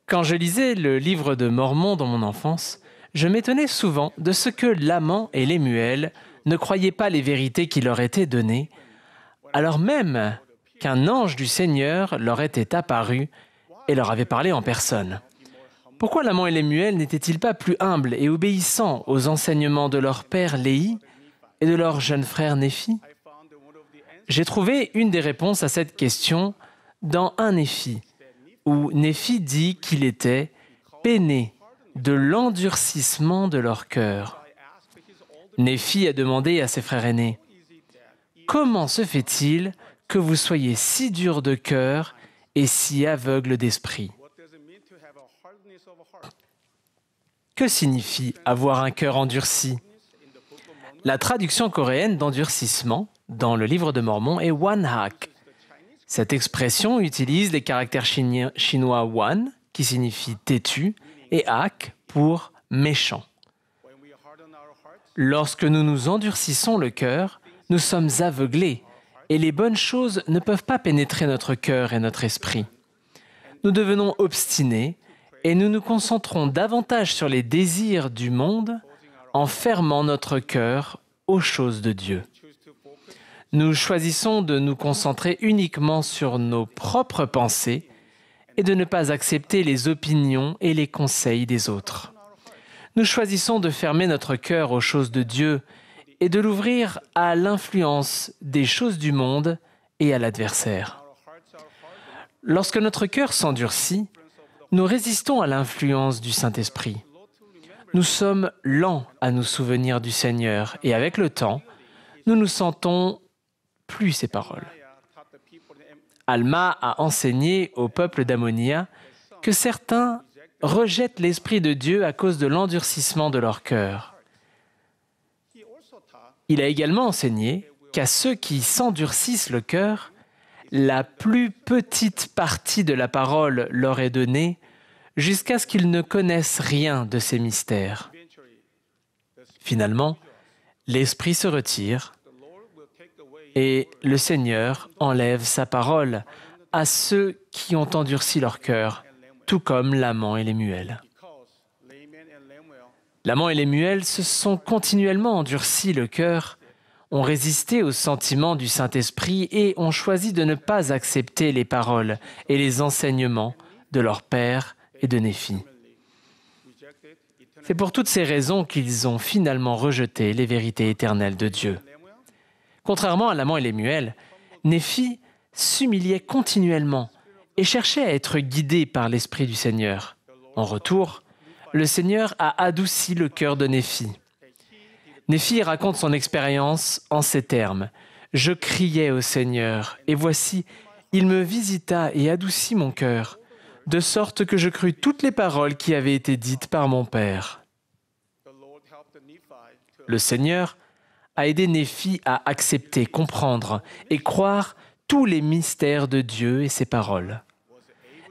Quand je lisais le livre de Mormon dans mon enfance, je m'étonnais souvent de ce que Lamant et Lémuel ne croyaient pas les vérités qui leur étaient données, alors même qu'un ange du Seigneur leur était apparu et leur avait parlé en personne. Pourquoi Lamant et Lémuel n'étaient-ils pas plus humbles et obéissants aux enseignements de leur père Léhi et de leur jeune frère Néphi? J'ai trouvé une des réponses à cette question dans 1 Néphi, où Néphi dit qu'il était peiné de l'endurcissement de leur cœur. Néphi a demandé à ses frères aînés, « Comment se fait-il que vous soyez si durs de cœur et si aveugles d'esprit ?» Que signifie avoir un cœur endurci? La traduction coréenne d'endurcissement dans le livre de Mormon est wanhak. Cette expression utilise les caractères chinois wan, qui signifie têtu, et hak pour méchant. Lorsque nous nous endurcissons le cœur, nous sommes aveuglés et les bonnes choses ne peuvent pas pénétrer notre cœur et notre esprit. Nous devenons obstinés et nous nous concentrons davantage sur les désirs du monde en fermant notre cœur aux choses de Dieu. Nous choisissons de nous concentrer uniquement sur nos propres pensées et de ne pas accepter les opinions et les conseils des autres. Nous choisissons de fermer notre cœur aux choses de Dieu et de l'ouvrir à l'influence des choses du monde et à l'adversaire. Lorsque notre cœur s'endurcit, nous résistons à l'influence du Saint-Esprit. Nous sommes lents à nous souvenir du Seigneur et avec le temps, nous nous sentons plus ses paroles. Alma a enseigné au peuple d'Ammonia que certains rejettent l'Esprit de Dieu à cause de l'endurcissement de leur cœur. Il a également enseigné qu'à ceux qui s'endurcissent le cœur, la plus petite partie de la parole leur est donnée jusqu'à ce qu'ils ne connaissent rien de ces mystères. Finalement, l'Esprit se retire et le Seigneur enlève sa parole à ceux qui ont endurci leur cœur, tout comme Lamant et Lémuel. Lamant et Lémuel se sont continuellement endurcis le cœur, ont résisté aux sentiments du Saint-Esprit et ont choisi de ne pas accepter les paroles et les enseignements de leur père et de Néphi. C'est pour toutes ces raisons qu'ils ont finalement rejeté les vérités éternelles de Dieu. Contrairement à Lamant et Lémuel, Néphi s'humiliait continuellement et cherchait à être guidé par l'Esprit du Seigneur. En retour, le Seigneur a adouci le cœur de Néphi. Néphi raconte son expérience en ces termes. « Je criais au Seigneur, et voici, il me visita et adoucit mon cœur, de sorte que je crus toutes les paroles qui avaient été dites par mon père. » Le Seigneur a aidé Néphi à accepter, comprendre et croire tous les mystères de Dieu et ses paroles.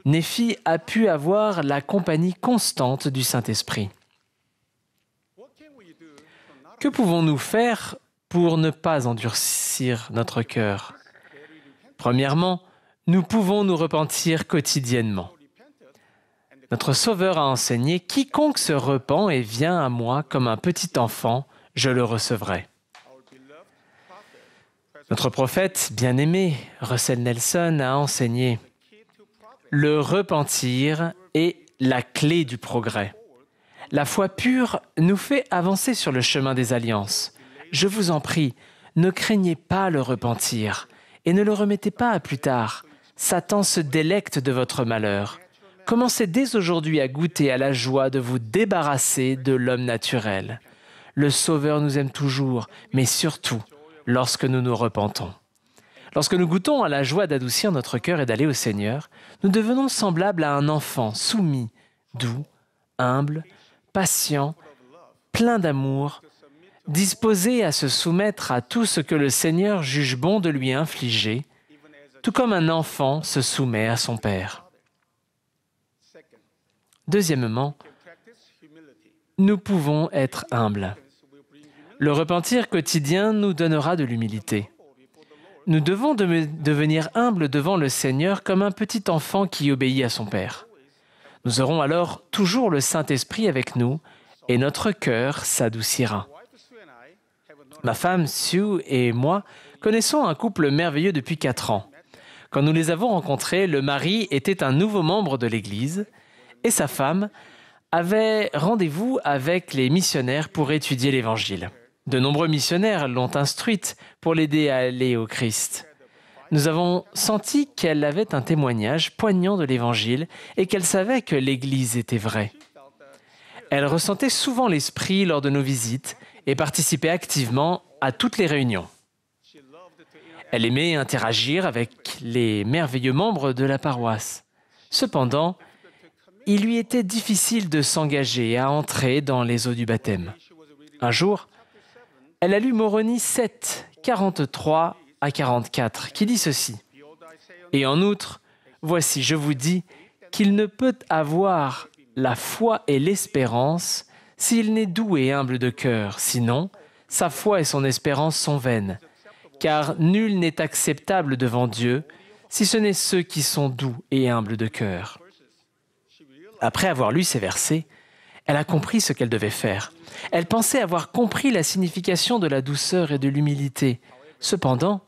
Néphi a pu avoir la compagnie constante du Saint-Esprit. Que pouvons-nous faire pour ne pas endurcir notre cœur? Premièrement, nous pouvons nous repentir quotidiennement. Notre Sauveur a enseigné « Quiconque se repent et vient à moi comme un petit enfant, je le recevrai. » Notre prophète bien-aimé, Russell Nelson, a enseigné « Le repentir est la clé du progrès. La foi pure nous fait avancer sur le chemin des alliances. Je vous en prie, ne craignez pas le repentir et ne le remettez pas à plus tard. Satan se délecte de votre malheur. Commencez dès aujourd'hui à goûter à la joie de vous débarrasser de l'homme naturel. Le Sauveur nous aime toujours, mais surtout lorsque nous nous repentons. Lorsque nous goûtons à la joie d'adoucir notre cœur et d'aller au Seigneur, nous devenons semblables à un enfant soumis, doux, humble, patient, plein d'amour, disposé à se soumettre à tout ce que le Seigneur juge bon de lui infliger, tout comme un enfant se soumet à son Père. Deuxièmement, nous pouvons être humbles. Le repentir quotidien nous donnera de l'humilité. Nous devons devenir humbles devant le Seigneur comme un petit enfant qui obéit à son Père. Nous aurons alors toujours le Saint-Esprit avec nous et notre cœur s'adoucira. Ma femme, Sue, et moi connaissons un couple merveilleux depuis 4 ans. Quand nous les avons rencontrés, le mari était un nouveau membre de l'Église et sa femme avait rendez-vous avec les missionnaires pour étudier l'Évangile. De nombreux missionnaires l'ont instruite pour l'aider à aller au Christ. Nous avons senti qu'elle avait un témoignage poignant de l'Évangile et qu'elle savait que l'Église était vraie. Elle ressentait souvent l'Esprit lors de nos visites et participait activement à toutes les réunions. Elle aimait interagir avec les merveilleux membres de la paroisse. Cependant, il lui était difficile de s'engager à entrer dans les eaux du baptême. Un jour, elle a lu Moroni 7, 43 à 44, qui dit ceci. « Et en outre, voici, je vous dis qu'il ne peut avoir la foi et l'espérance s'il n'est doux et humble de cœur. Sinon, sa foi et son espérance sont vaines. Car nul n'est acceptable devant Dieu, si ce n'est ceux qui sont doux et humbles de cœur. » Après avoir lu ces versets, elle a compris ce qu'elle devait faire. Elle pensait avoir compris la signification de la douceur et de l'humilité. Cependant,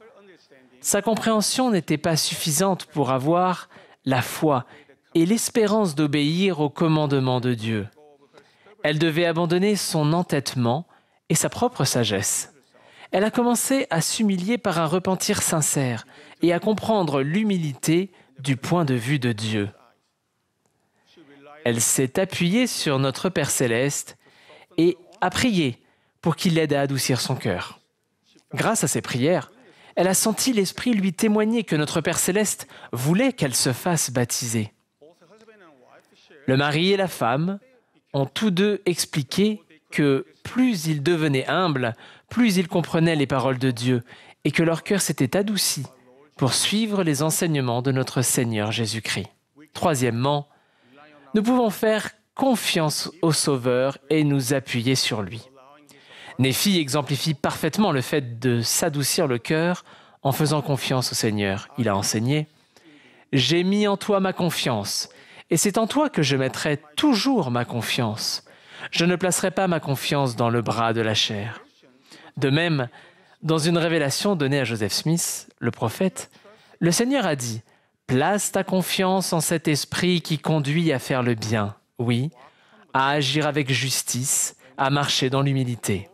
sa compréhension n'était pas suffisante pour avoir la foi et l'espérance d'obéir aux commandements de Dieu. Elle devait abandonner son entêtement et sa propre sagesse. Elle a commencé à s'humilier par un repentir sincère et à comprendre l'humilité du point de vue de Dieu. Elle s'est appuyée sur notre Père céleste et a prié pour qu'il l'aide à adoucir son cœur. Grâce à ses prières, elle a senti l'Esprit lui témoigner que notre Père céleste voulait qu'elle se fasse baptiser. Le mari et la femme ont tous deux expliqué que plus ils devenaient humbles, plus ils comprenaient les paroles de Dieu et que leur cœur s'était adouci pour suivre les enseignements de notre Seigneur Jésus-Christ. Troisièmement, nous pouvons faire confiance au Sauveur et nous appuyer sur lui. Néphi exemplifie parfaitement le fait de s'adoucir le cœur en faisant confiance au Seigneur. Il a enseigné « J'ai mis en toi ma confiance, et c'est en toi que je mettrai toujours ma confiance. Je ne placerai pas ma confiance dans le bras de la chair. » De même, dans une révélation donnée à Joseph Smith, le prophète, le Seigneur a dit « Place ta confiance en cet esprit qui conduit à faire le bien, oui, à agir avec justice, à marcher dans l'humilité. »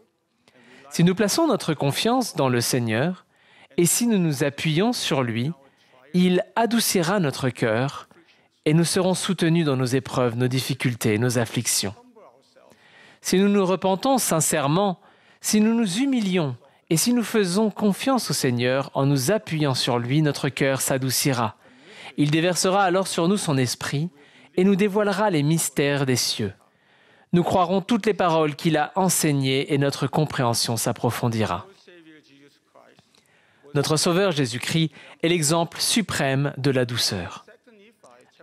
Si nous plaçons notre confiance dans le Seigneur et si nous nous appuyons sur lui, il adoucira notre cœur et nous serons soutenus dans nos épreuves, nos difficultés, nos afflictions. Si nous nous repentons sincèrement, si nous nous humilions et si nous faisons confiance au Seigneur en nous appuyant sur lui, notre cœur s'adoucira. Il déversera alors sur nous son esprit et nous dévoilera les mystères des cieux. Nous croirons toutes les paroles qu'il a enseignées et notre compréhension s'approfondira. Notre Sauveur Jésus-Christ est l'exemple suprême de la douceur.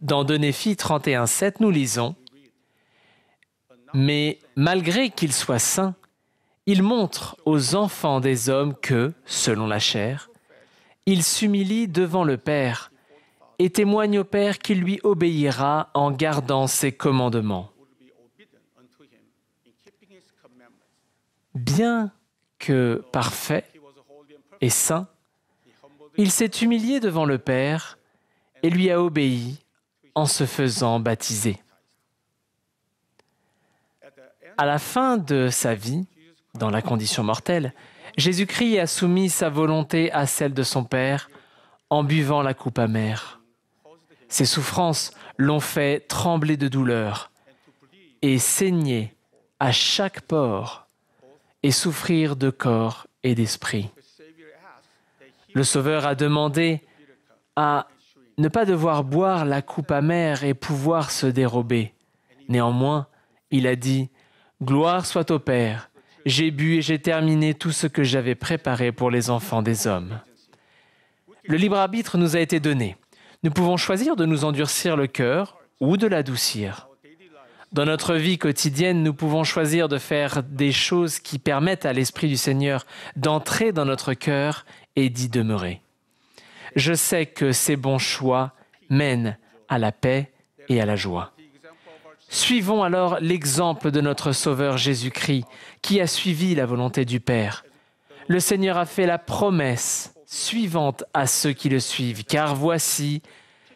Dans 2 Néphi 31:7, nous lisons « Mais malgré qu'il soit saint, il montre aux enfants des hommes que, selon la chair, il s'humilie devant le Père et témoigne au Père qu'il lui obéira en gardant ses commandements. Bien que parfait et saint, il s'est humilié devant le Père et lui a obéi en se faisant baptiser. » À la fin de sa vie, dans la condition mortelle, Jésus-Christ a soumis sa volonté à celle de son Père en buvant la coupe amère. Ses souffrances l'ont fait trembler de douleur et saigner à chaque pore et souffrir de corps et d'esprit. Le Sauveur a demandé à ne pas devoir boire la coupe amère et pouvoir se dérober. Néanmoins, il a dit « Gloire soit au Père, j'ai bu et j'ai terminé tout ce que j'avais préparé pour les enfants des hommes. » Le libre arbitre nous a été donné. Nous pouvons choisir de nous endurcir le cœur ou de l'adoucir. Dans notre vie quotidienne, nous pouvons choisir de faire des choses qui permettent à l'Esprit du Seigneur d'entrer dans notre cœur et d'y demeurer. Je sais que ces bons choix mènent à la paix et à la joie. Suivons alors l'exemple de notre Sauveur Jésus-Christ, qui a suivi la volonté du Père. Le Seigneur a fait la promesse suivante à ceux qui le suivent, car voici,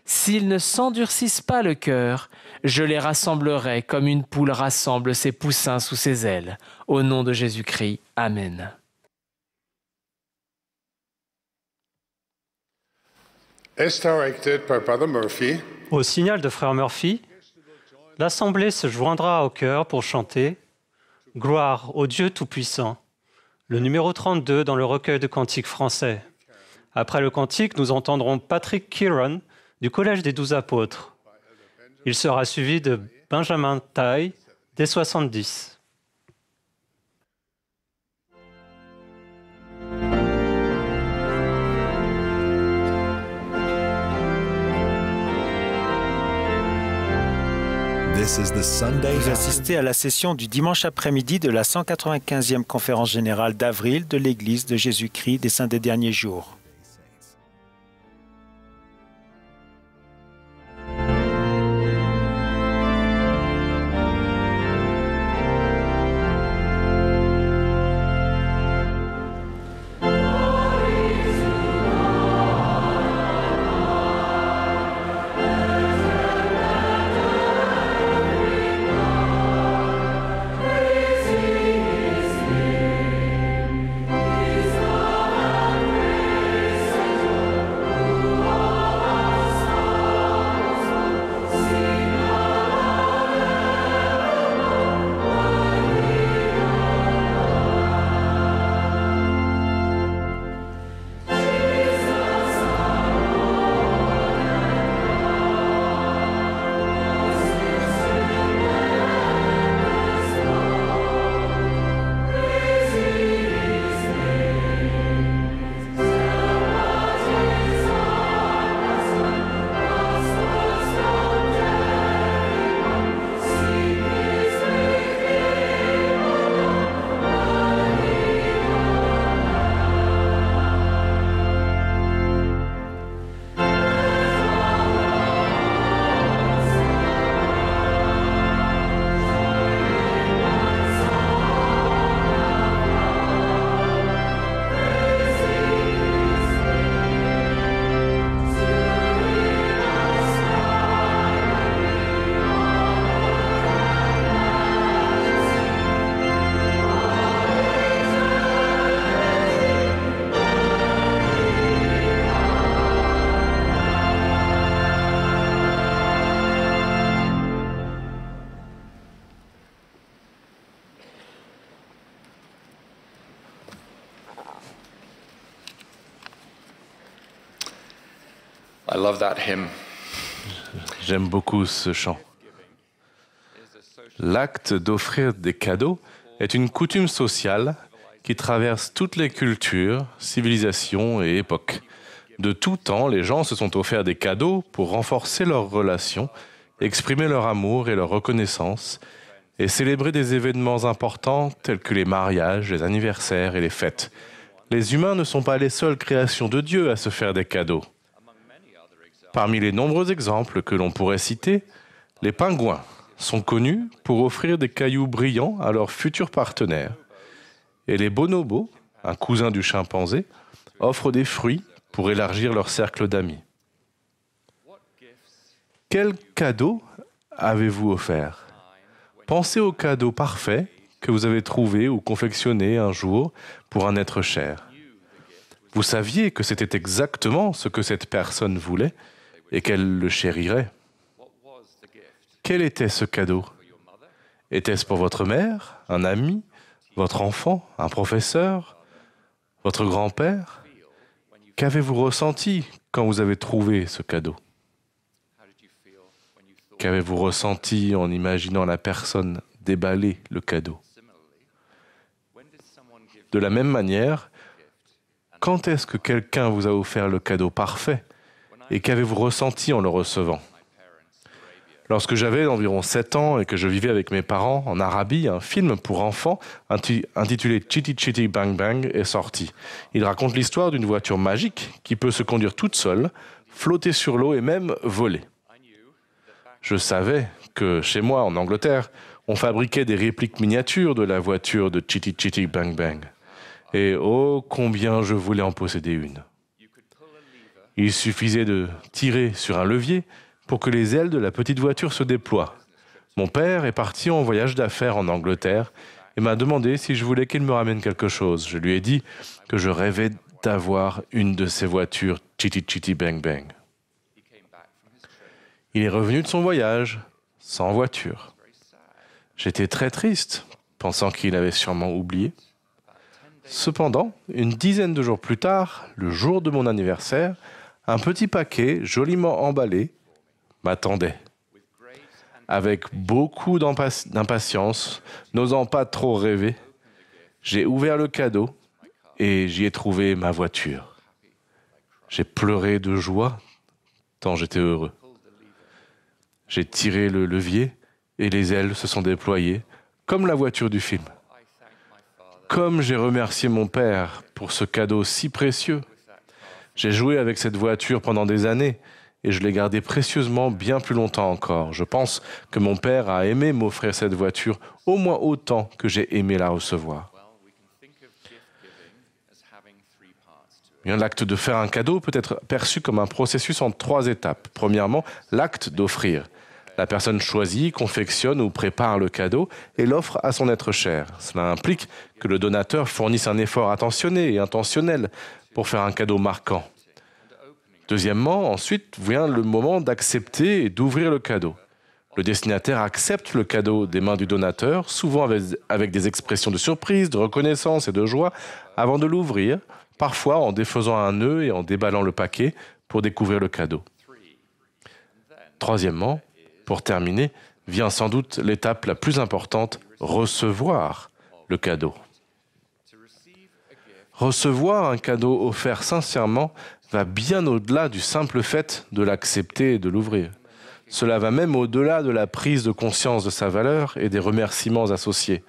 s'ils ne s'endurcissent pas le cœur, je les rassemblerai comme une poule rassemble ses poussins sous ses ailes. Au nom de Jésus-Christ, Amen. As directed by Brother Murphy, Au signal de Frère Murphy, l'Assemblée se joindra au chœur pour chanter « Gloire au Dieu Tout-Puissant », le numéro 32 dans le recueil de cantiques français. Après le cantique, nous entendrons Patrick Kieran du Collège des 12 Apôtres. Il sera suivi de Benjamin Tai des 70. Vous assistez à la session du dimanche après-midi de la 195e conférence générale d'avril de l'Église de Jésus-Christ des Saints des Derniers Jours. I love that hymn. J'aime beaucoup ce chant. L'acte d'offrir des cadeaux est une coutume sociale qui traverse toutes les cultures, civilisations et époques. De tout temps, les gens se sont offerts des cadeaux pour renforcer leurs relations, exprimer leur amour et leur reconnaissance, et célébrer des événements importants tels que les mariages, les anniversaires et les fêtes. Les humains ne sont pas les seules créations de Dieu à se faire des cadeaux. Parmi les nombreux exemples que l'on pourrait citer, les pingouins sont connus pour offrir des cailloux brillants à leurs futurs partenaires. Et les bonobos, un cousin du chimpanzé, offrent des fruits pour élargir leur cercle d'amis. Quel cadeau avez-vous offert ? Pensez au cadeau parfait que vous avez trouvé ou confectionné un jour pour un être cher. Vous saviez que c'était exactement ce que cette personne voulait et qu'elle le chérirait. Quel était ce cadeau ? Était-ce pour votre mère, un ami, votre enfant, un professeur, votre grand-père ? Qu'avez-vous ressenti quand vous avez trouvé ce cadeau ? Qu'avez-vous ressenti en imaginant la personne déballer le cadeau ? De la même manière, quand est-ce que quelqu'un vous a offert le cadeau parfait et qu'avez-vous ressenti en le recevant ? Lorsque j'avais environ 7 ans et que je vivais avec mes parents en Arabie, un film pour enfants intitulé Chitty Chitty Bang Bang est sorti. Il raconte l'histoire d'une voiture magique qui peut se conduire toute seule, flotter sur l'eau et même voler. Je savais que chez moi, en Angleterre, on fabriquait des répliques miniatures de la voiture de Chitty Chitty Bang Bang. Et oh, combien je voulais en posséder une. Il suffisait de tirer sur un levier pour que les ailes de la petite voiture se déploient. Mon père est parti en voyage d'affaires en Angleterre et m'a demandé si je voulais qu'il me ramène quelque chose. Je lui ai dit que je rêvais d'avoir une de ces voitures Chitty Chitty Bang Bang. Il est revenu de son voyage, sans voiture. J'étais très triste, pensant qu'il avait sûrement oublié. Cependant, une dizaine de jours plus tard, le jour de mon anniversaire, un petit paquet joliment emballé m'attendait. Avec beaucoup d'impatience, n'osant pas trop rêver, j'ai ouvert le cadeau et j'y ai trouvé ma voiture. J'ai pleuré de joie tant j'étais heureux. J'ai tiré le levier et les ailes se sont déployées, comme la voiture du film. Comme j'ai remercié mon père pour ce cadeau si précieux. J'ai joué avec cette voiture pendant des années et je l'ai gardée précieusement bien plus longtemps encore. Je pense que mon père a aimé m'offrir cette voiture au moins autant que j'ai aimé la recevoir. Bien, l'acte de faire un cadeau peut être perçu comme un processus en 3 étapes. Premièrement, l'acte d'offrir. La personne choisit, confectionne ou prépare le cadeau et l'offre à son être cher. Cela implique que le donateur fournisse un effort attentionné et intentionnel pour faire un cadeau marquant. Deuxièmement, ensuite vient le moment d'accepter et d'ouvrir le cadeau. Le destinataire accepte le cadeau des mains du donateur, souvent avec des expressions de surprise, de reconnaissance et de joie, avant de l'ouvrir, parfois en défaisant un nœud et en déballant le paquet pour découvrir le cadeau. Troisièmement, pour terminer, vient sans doute l'étape la plus importante, recevoir le cadeau. Recevoir un cadeau offert sincèrement va bien au-delà du simple fait de l'accepter et de l'ouvrir. Cela va même au-delà de la prise de conscience de sa valeur et des remerciements associés.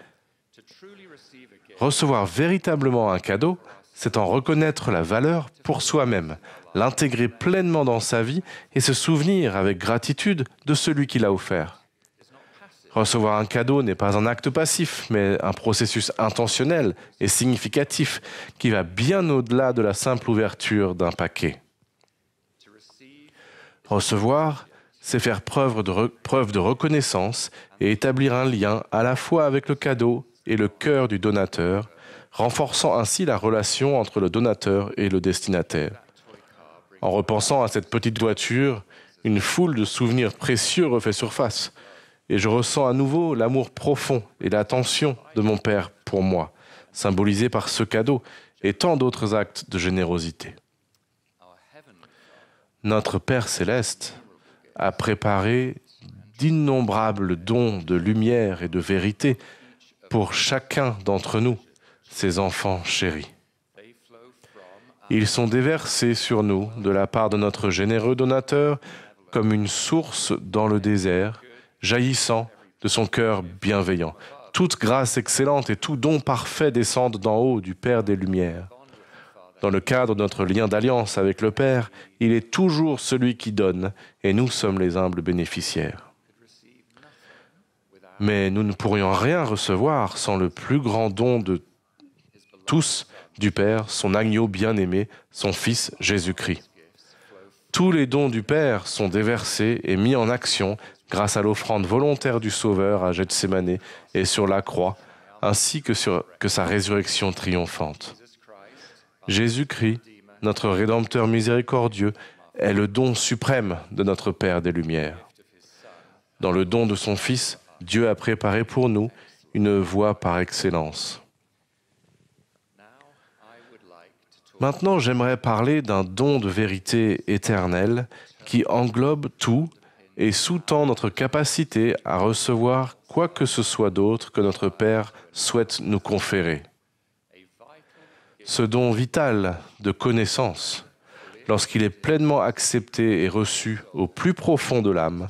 Recevoir véritablement un cadeau, c'est en reconnaître la valeur pour soi-même, l'intégrer pleinement dans sa vie et se souvenir avec gratitude de celui qui l'a offert. Recevoir un cadeau n'est pas un acte passif, mais un processus intentionnel et significatif qui va bien au-delà de la simple ouverture d'un paquet. Recevoir, c'est faire preuve de reconnaissance et établir un lien à la fois avec le cadeau et le cœur du donateur, renforçant ainsi la relation entre le donateur et le destinataire. En repensant à cette petite voiture, une foule de souvenirs précieux refait surface, et je ressens à nouveau l'amour profond et l'attention de mon père pour moi, symbolisé par ce cadeau et tant d'autres actes de générosité. Notre Père céleste a préparé d'innombrables dons de lumière et de vérité pour chacun d'entre nous, ses enfants chéris. Ils sont déversés sur nous de la part de notre généreux donateur comme une source dans le désert, jaillissant de son cœur bienveillant. Toute grâce excellente et tout don parfait descendent d'en haut du Père des Lumières. Dans le cadre de notre lien d'alliance avec le Père, il est toujours celui qui donne, et nous sommes les humbles bénéficiaires. Mais nous ne pourrions rien recevoir sans le plus grand don de tous du Père, son agneau bien-aimé, son Fils Jésus-Christ. Tous les dons du Père sont déversés et mis en action grâce à l'offrande volontaire du Sauveur à Gethsémané et sur la croix, ainsi que sa résurrection triomphante. Jésus-Christ, notre Rédempteur miséricordieux, est le don suprême de notre Père des Lumières. Dans le don de son Fils, Dieu a préparé pour nous une voie par excellence. Maintenant, j'aimerais parler d'un don de vérité éternelle qui englobe tout et sous-tend notre capacité à recevoir quoi que ce soit d'autre que notre Père souhaite nous conférer. Ce don vital de connaissance, lorsqu'il est pleinement accepté et reçu au plus profond de l'âme,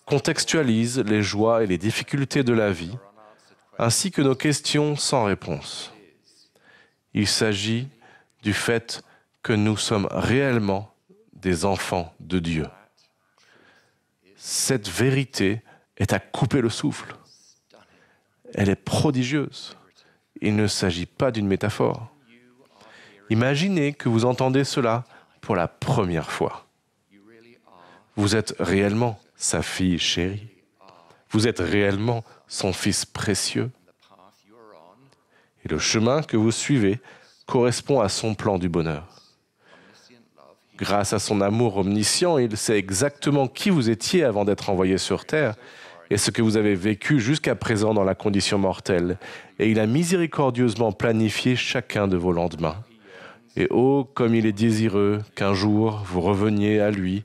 contextualise les joies et les difficultés de la vie, ainsi que nos questions sans réponse. Il s'agit du fait que nous sommes réellement des enfants de Dieu. Cette vérité est à couper le souffle. Elle est prodigieuse. Il ne s'agit pas d'une métaphore. Imaginez que vous entendez cela pour la première fois. Vous êtes réellement sa fille chérie. Vous êtes réellement son fils précieux. Et le chemin que vous suivez correspond à son plan du bonheur. Grâce à son amour omniscient, il sait exactement qui vous étiez avant d'être envoyé sur terre et ce que vous avez vécu jusqu'à présent dans la condition mortelle. Et il a miséricordieusement planifié chacun de vos lendemains. Et oh, comme il est désireux qu'un jour vous reveniez à lui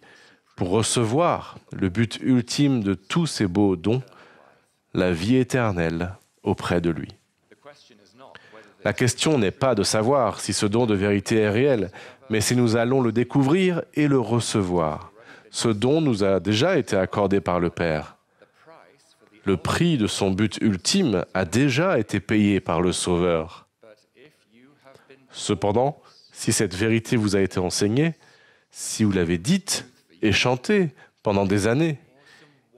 pour recevoir le but ultime de tous ces beaux dons, la vie éternelle auprès de lui. La question n'est pas de savoir si ce don de vérité est réel, mais si nous allons le découvrir et le recevoir. Ce don nous a déjà été accordé par le Père. Le prix de son but ultime a déjà été payé par le Sauveur. Cependant, si cette vérité vous a été enseignée, si vous l'avez dite et chantée pendant des années,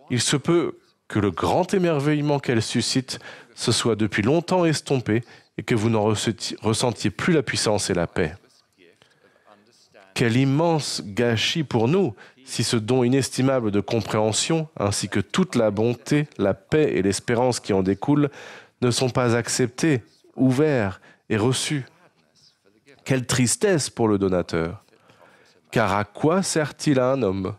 il se peut que le grand émerveillement qu'elle suscite se soit depuis longtemps estompé et que vous n'en ressentiez plus la puissance et la paix. Quel immense gâchis pour nous si ce don inestimable de compréhension, ainsi que toute la bonté, la paix et l'espérance qui en découlent, ne sont pas acceptés, ouverts et reçus. Quelle tristesse pour le donateur! Car à quoi sert-il à un homme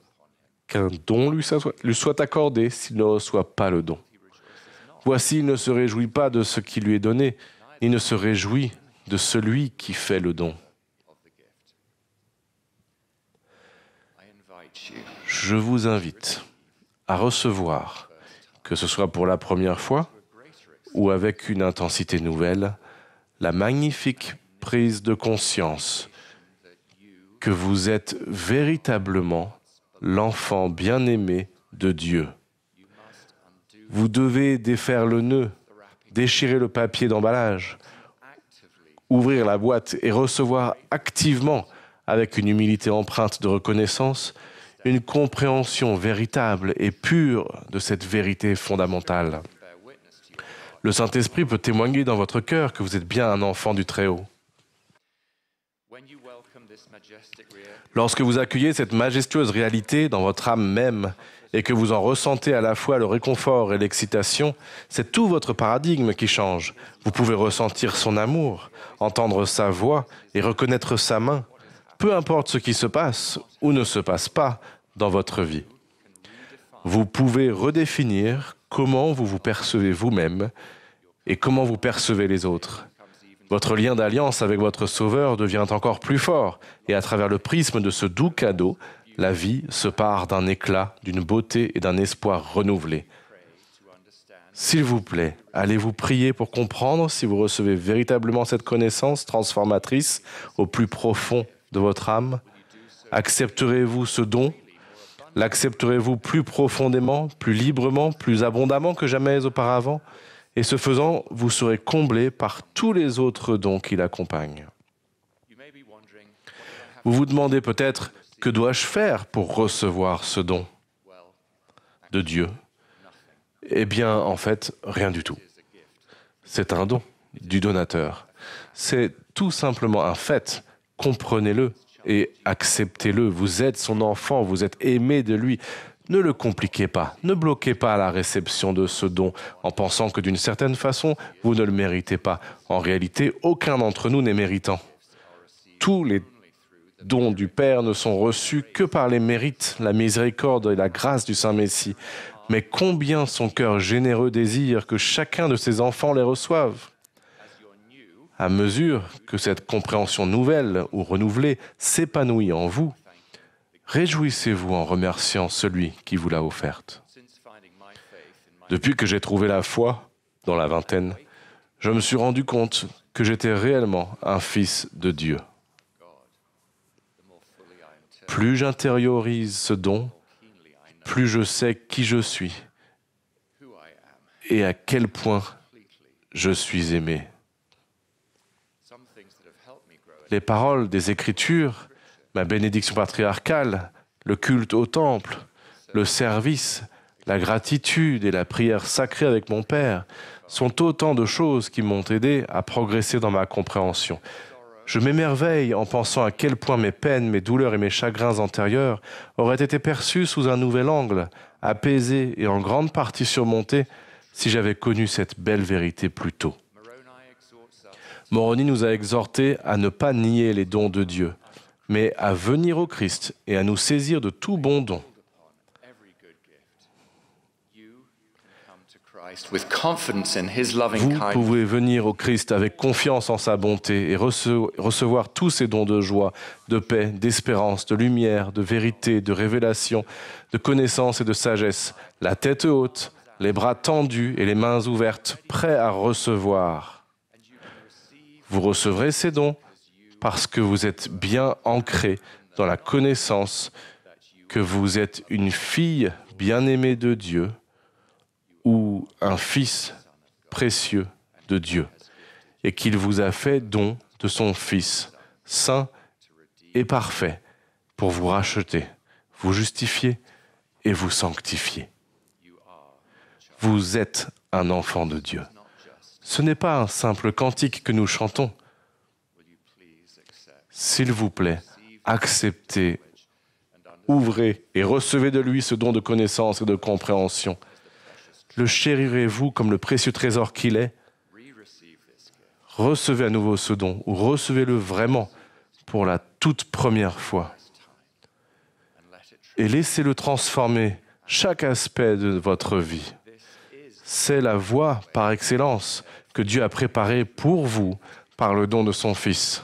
qu'un don lui soit accordé s'il ne reçoit pas le don? Voici, il ne se réjouit pas de ce qui lui est donné, ni ne se réjouit de celui qui fait le don. Je vous invite à recevoir, que ce soit pour la première fois ou avec une intensité nouvelle, la magnifique prise de conscience que vous êtes véritablement l'enfant bien-aimé de Dieu. Vous devez défaire le nœud, déchirer le papier d'emballage, ouvrir la boîte et recevoir activement, avec une humilité empreinte de reconnaissance, une compréhension véritable et pure de cette vérité fondamentale. Le Saint-Esprit peut témoigner dans votre cœur que vous êtes bien un enfant du Très-Haut. Lorsque vous accueillez cette majestueuse réalité dans votre âme même et que vous en ressentez à la fois le réconfort et l'excitation, c'est tout votre paradigme qui change. Vous pouvez ressentir son amour, entendre sa voix et reconnaître sa main, peu importe ce qui se passe ou ne se passe pas dans votre vie. Vous pouvez redéfinir comment vous vous percevez vous-même et comment vous percevez les autres. Votre lien d'alliance avec votre Sauveur devient encore plus fort et à travers le prisme de ce doux cadeau, la vie se pare d'un éclat, d'une beauté et d'un espoir renouvelé. S'il vous plaît, allez-vous prier pour comprendre si vous recevez véritablement cette connaissance transformatrice au plus profond de votre âme? Accepterez-vous ce don? L'accepterez-vous plus profondément, plus librement, plus abondamment que jamais auparavant? Et ce faisant, vous serez comblé par tous les autres dons qui l'accompagnent. Vous vous demandez peut-être, que dois-je faire pour recevoir ce don de Dieu? Eh bien, en fait, rien du tout. C'est un don du donateur. C'est tout simplement un fait. Comprenez-le et acceptez-le. Vous êtes son enfant, vous êtes aimé de lui. Ne le compliquez pas, ne bloquez pas la réception de ce don en pensant que d'une certaine façon, vous ne le méritez pas. En réalité, aucun d'entre nous n'est méritant. Tous les dons du Père ne sont reçus que par les mérites, la miséricorde et la grâce du Saint-Messie. Mais combien son cœur généreux désire que chacun de ses enfants les reçoive. À mesure que cette compréhension nouvelle ou renouvelée s'épanouit en vous, réjouissez-vous en remerciant celui qui vous l'a offerte. Depuis que j'ai trouvé la foi, dans la vingtaine, je me suis rendu compte que j'étais réellement un fils de Dieu. Plus j'intériorise ce don, plus je sais qui je suis et à quel point je suis aimé. Les paroles des Écritures, ma bénédiction patriarcale, le culte au temple, le service, la gratitude et la prière sacrée avec mon Père sont autant de choses qui m'ont aidé à progresser dans ma compréhension. Je m'émerveille en pensant à quel point mes peines, mes douleurs et mes chagrins antérieurs auraient été perçus sous un nouvel angle, apaisés et en grande partie surmontés si j'avais connu cette belle vérité plus tôt. Moroni nous a exhortés à ne pas nier les dons de Dieu, mais à venir au Christ et à nous saisir de tout bon don. Vous pouvez venir au Christ avec confiance en sa bonté et recevoir tous ces dons de joie, de paix, d'espérance, de lumière, de vérité, de révélation, de connaissance et de sagesse, la tête haute, les bras tendus et les mains ouvertes, prêts à recevoir. Vous recevrez ces dons parce que vous êtes bien ancré dans la connaissance que vous êtes une fille bien-aimée de Dieu ou un fils précieux de Dieu, et qu'il vous a fait don de son Fils, saint et parfait, pour vous racheter, vous justifier et vous sanctifier. Vous êtes un enfant de Dieu. Ce n'est pas un simple cantique que nous chantons. S'il vous plaît, acceptez, ouvrez et recevez de lui ce don de connaissance et de compréhension. Le chérirez-vous comme le précieux trésor qu'il est? Recevez à nouveau ce don, ou recevez-le vraiment pour la toute première fois. Et laissez-le transformer chaque aspect de votre vie. C'est la voie par excellence que Dieu a préparée pour vous par le don de son Fils.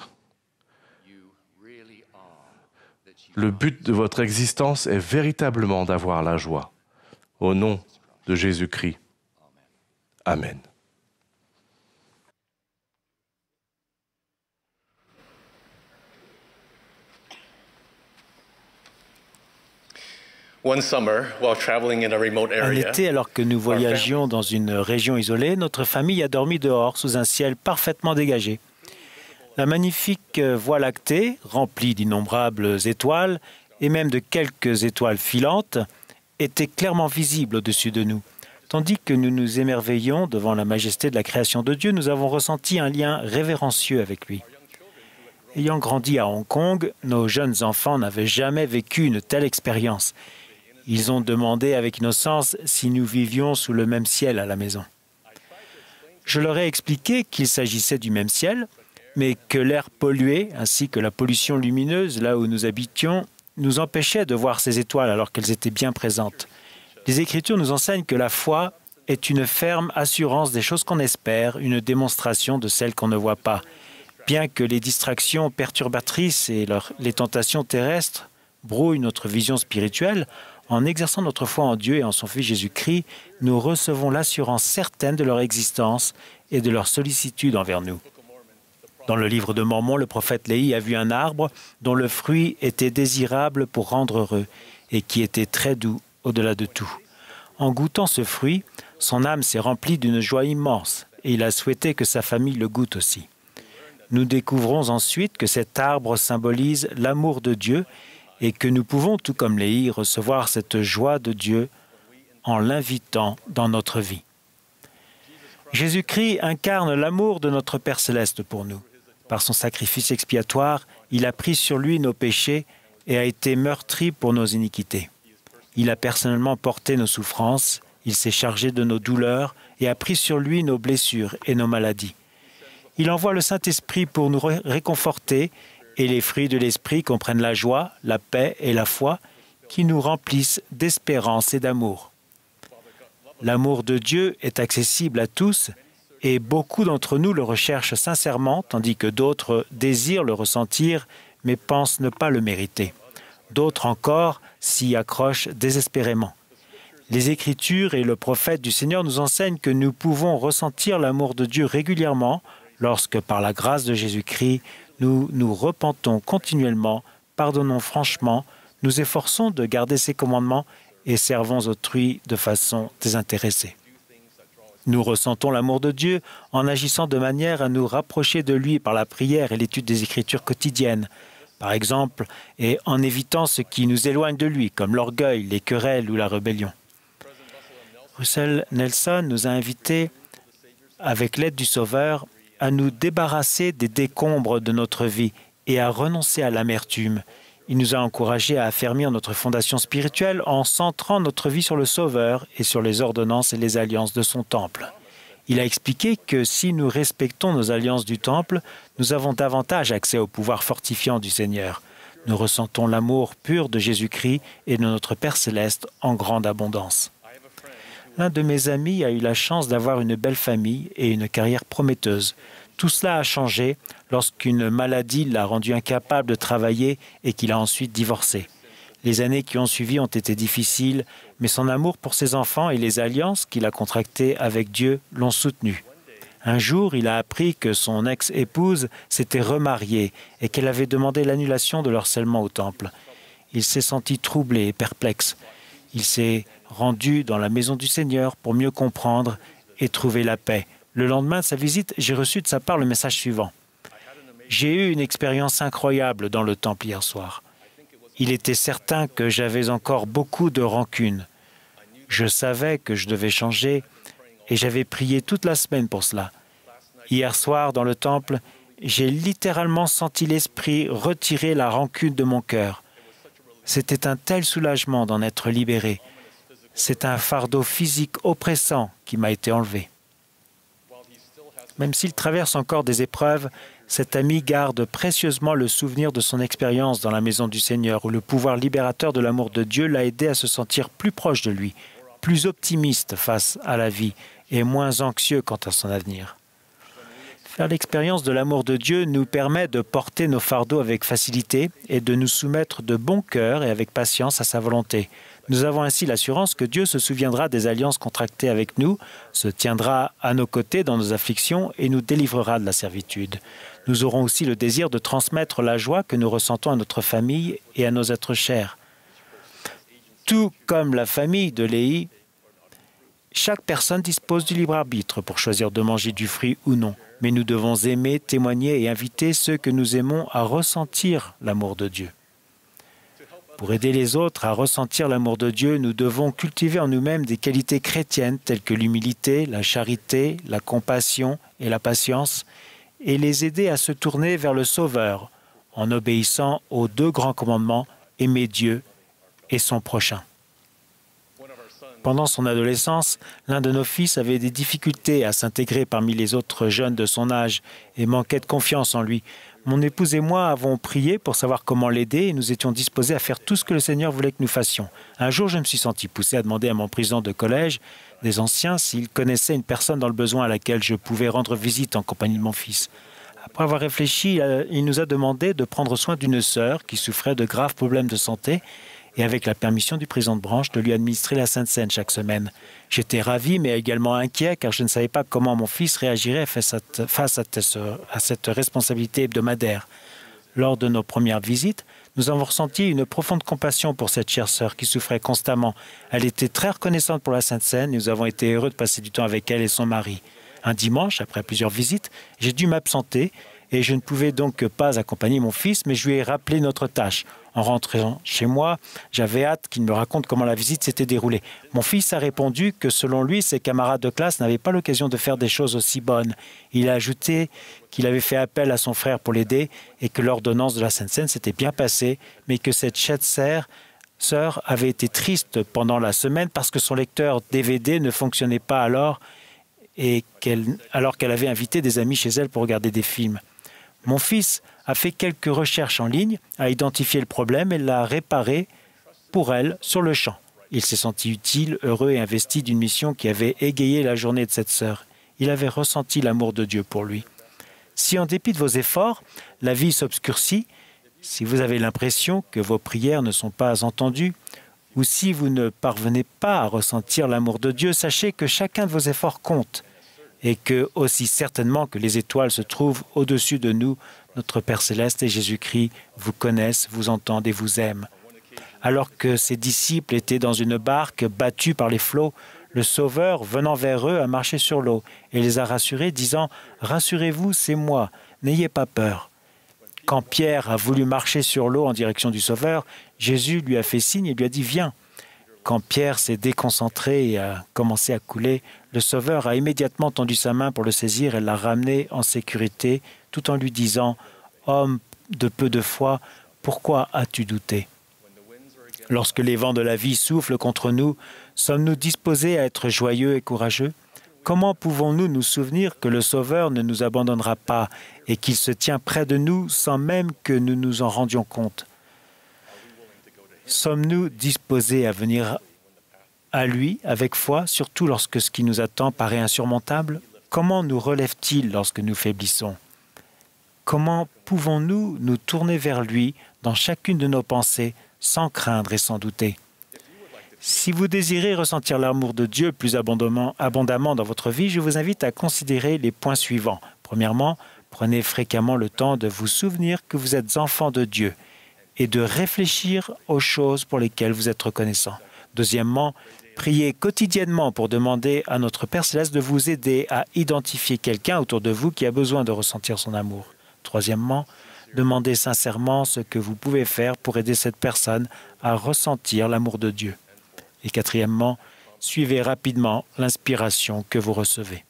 Le but de votre existence est véritablement d'avoir la joie. Au nom de Jésus-Christ. Amen. Un été, alors que nous voyagions dans une région isolée, notre famille a dormi dehors sous un ciel parfaitement dégagé. La magnifique Voie lactée, remplie d'innombrables étoiles et même de quelques étoiles filantes, était clairement visible au-dessus de nous. Tandis que nous nous émerveillions devant la majesté de la création de Dieu, nous avons ressenti un lien révérencieux avec lui. Ayant grandi à Hong Kong, nos jeunes enfants n'avaient jamais vécu une telle expérience. Ils ont demandé avec innocence si nous vivions sous le même ciel à la maison. Je leur ai expliqué qu'il s'agissait du même ciel, mais que l'air pollué ainsi que la pollution lumineuse là où nous habitions nous empêchait de voir ces étoiles alors qu'elles étaient bien présentes. Les Écritures nous enseignent que la foi est une ferme assurance des choses qu'on espère, une démonstration de celles qu'on ne voit pas. Bien que les distractions perturbatrices et les tentations terrestres brouillent notre vision spirituelle, en exerçant notre foi en Dieu et en son Fils Jésus-Christ, nous recevons l'assurance certaine de leur existence et de leur sollicitude envers nous. Dans le livre de Mormon, le prophète Léhi a vu un arbre dont le fruit était désirable pour rendre heureux et qui était très doux au-delà de tout. En goûtant ce fruit, son âme s'est remplie d'une joie immense et il a souhaité que sa famille le goûte aussi. Nous découvrons ensuite que cet arbre symbolise l'amour de Dieu et que nous pouvons, tout comme Léhi, recevoir cette joie de Dieu en l'invitant dans notre vie. Jésus-Christ incarne l'amour de notre Père céleste pour nous. Par son sacrifice expiatoire, il a pris sur lui nos péchés et a été meurtri pour nos iniquités. Il a personnellement porté nos souffrances, il s'est chargé de nos douleurs et a pris sur lui nos blessures et nos maladies. Il envoie le Saint-Esprit pour nous réconforter et les fruits de l'Esprit comprennent la joie, la paix et la foi qui nous remplissent d'espérance et d'amour. L'amour de Dieu est accessible à tous et beaucoup d'entre nous le recherchent sincèrement, tandis que d'autres désirent le ressentir, mais pensent ne pas le mériter. D'autres encore s'y accrochent désespérément. Les Écritures et le prophète du Seigneur nous enseignent que nous pouvons ressentir l'amour de Dieu régulièrement lorsque, par la grâce de Jésus-Christ, nous nous repentons continuellement, pardonnons franchement, nous efforçons de garder ses commandements et servons autrui de façon désintéressée. Nous ressentons l'amour de Dieu en agissant de manière à nous rapprocher de lui par la prière et l'étude des Écritures quotidiennes, par exemple, et en évitant ce qui nous éloigne de lui, comme l'orgueil, les querelles ou la rébellion. Russell Nelson nous a invités, avec l'aide du Sauveur, à nous débarrasser des décombres de notre vie et à renoncer à l'amertume. Il nous a encouragés à affermir notre fondation spirituelle en centrant notre vie sur le Sauveur et sur les ordonnances et les alliances de son temple. Il a expliqué que si nous respectons nos alliances du temple, nous avons davantage accès au pouvoir fortifiant du Seigneur. Nous ressentons l'amour pur de Jésus-Christ et de notre Père céleste en grande abondance. L'un de mes amis a eu la chance d'avoir une belle famille et une carrière prometteuse. Tout cela a changé lorsqu'une maladie l'a rendu incapable de travailler et qu'il a ensuite divorcé. Les années qui ont suivi ont été difficiles, mais son amour pour ses enfants et les alliances qu'il a contractées avec Dieu l'ont soutenu. Un jour, il a appris que son ex-épouse s'était remariée et qu'elle avait demandé l'annulation de leur scellement au temple. Il s'est senti troublé et perplexe. Il s'est rendu dans la maison du Seigneur pour mieux comprendre et trouver la paix. Le lendemain de sa visite, j'ai reçu de sa part le message suivant. « J'ai eu une expérience incroyable dans le temple hier soir. Il était certain que j'avais encore beaucoup de rancune. Je savais que je devais changer et j'avais prié toute la semaine pour cela. Hier soir, dans le temple, j'ai littéralement senti l'Esprit retirer la rancune de mon cœur. C'était un tel soulagement d'en être libéré. C'est un fardeau physique oppressant qui m'a été enlevé. » Même s'il traverse encore des épreuves, cet ami garde précieusement le souvenir de son expérience dans la maison du Seigneur, où le pouvoir libérateur de l'amour de Dieu l'a aidé à se sentir plus proche de lui, plus optimiste face à la vie et moins anxieux quant à son avenir. Faire l'expérience de l'amour de Dieu nous permet de porter nos fardeaux avec facilité et de nous soumettre de bon cœur et avec patience à sa volonté. Nous avons ainsi l'assurance que Dieu se souviendra des alliances contractées avec nous, se tiendra à nos côtés dans nos afflictions et nous délivrera de la servitude. Nous aurons aussi le désir de transmettre la joie que nous ressentons à notre famille et à nos êtres chers. Tout comme la famille de Léhi, chaque personne dispose du libre arbitre pour choisir de manger du fruit ou non, mais nous devons aimer, témoigner et inviter ceux que nous aimons à ressentir l'amour de Dieu. Pour aider les autres à ressentir l'amour de Dieu, nous devons cultiver en nous-mêmes des qualités chrétiennes telles que l'humilité, la charité, la compassion et la patience, et les aider à se tourner vers le Sauveur en obéissant aux 2 grands commandements, aimer Dieu et son prochain. Pendant son adolescence, l'un de nos fils avait des difficultés à s'intégrer parmi les autres jeunes de son âge et manquait de confiance en lui. Mon épouse et moi avons prié pour savoir comment l'aider et nous étions disposés à faire tout ce que le Seigneur voulait que nous fassions. Un jour, je me suis senti poussé à demander à mon président de collège des anciens s'il connaissait une personne dans le besoin à laquelle je pouvais rendre visite en compagnie de mon fils. Après avoir réfléchi, il nous a demandé de prendre soin d'une sœur qui souffrait de graves problèmes de santé et avec la permission du président de branche de lui administrer la Sainte Seine chaque semaine. J'étais ravi mais également inquiet car je ne savais pas comment mon fils réagirait face à cette responsabilité hebdomadaire. Lors de nos premières visites, nous avons ressenti une profonde compassion pour cette chère sœur qui souffrait constamment. Elle était très reconnaissante pour la Sainte Seine et nous avons été heureux de passer du temps avec elle et son mari. Un dimanche, après plusieurs visites, j'ai dû m'absenter et je ne pouvais donc pas accompagner mon fils, mais je lui ai rappelé notre tâche. En rentrant chez moi, j'avais hâte qu'il me raconte comment la visite s'était déroulée. Mon fils a répondu que selon lui, ses camarades de classe n'avaient pas l'occasion de faire des choses aussi bonnes. Il a ajouté qu'il avait fait appel à son frère pour l'aider et que l'ordonnance de la Sainte Seine s'était bien passée, mais que cette chère sœur avait été triste pendant la semaine parce que son lecteur DVD ne fonctionnait pas alors qu'elle avait invité des amis chez elle pour regarder des films. Mon fils a fait quelques recherches en ligne, a identifié le problème et l'a réparé pour elle sur le champ. Il s'est senti utile, heureux et investi d'une mission qui avait égayé la journée de cette sœur. Il avait ressenti l'amour de Dieu pour lui. Si en dépit de vos efforts, la vie s'obscurcit, si vous avez l'impression que vos prières ne sont pas entendues, ou si vous ne parvenez pas à ressentir l'amour de Dieu, sachez que chacun de vos efforts compte et que, aussi certainement que les étoiles se trouvent au-dessus de nous, notre Père Céleste et Jésus-Christ vous connaissent, vous entendent et vous aiment. Alors que ses disciples étaient dans une barque battue par les flots, le Sauveur, venant vers eux, a marché sur l'eau et les a rassurés, disant « Rassurez-vous, c'est moi, n'ayez pas peur ». Quand Pierre a voulu marcher sur l'eau en direction du Sauveur, Jésus lui a fait signe et lui a dit « Viens ». Quand Pierre s'est déconcentré et a commencé à couler, le Sauveur a immédiatement tendu sa main pour le saisir et l'a ramené en sécurité, tout en lui disant « Homme de peu de foi, pourquoi as-tu douté ?» Lorsque les vents de la vie soufflent contre nous, sommes-nous disposés à être joyeux et courageux? Comment pouvons-nous nous souvenir que le Sauveur ne nous abandonnera pas et qu'il se tient près de nous sans même que nous nous en rendions compte? Sommes-nous disposés à venir à lui avec foi, surtout lorsque ce qui nous attend paraît insurmontable? Comment nous relève-t-il lorsque nous faiblissons? Comment pouvons-nous nous tourner vers lui dans chacune de nos pensées sans craindre et sans douter? Si vous désirez ressentir l'amour de Dieu plus abondamment dans votre vie, je vous invite à considérer les points suivants. Premièrement, prenez fréquemment le temps de vous souvenir que vous êtes enfant de Dieu et de réfléchir aux choses pour lesquelles vous êtes reconnaissant. Deuxièmement, priez quotidiennement pour demander à notre Père Céleste de vous aider à identifier quelqu'un autour de vous qui a besoin de ressentir son amour. Troisièmement, demandez sincèrement ce que vous pouvez faire pour aider cette personne à ressentir l'amour de Dieu. Et quatrièmement, suivez rapidement l'inspiration que vous recevez.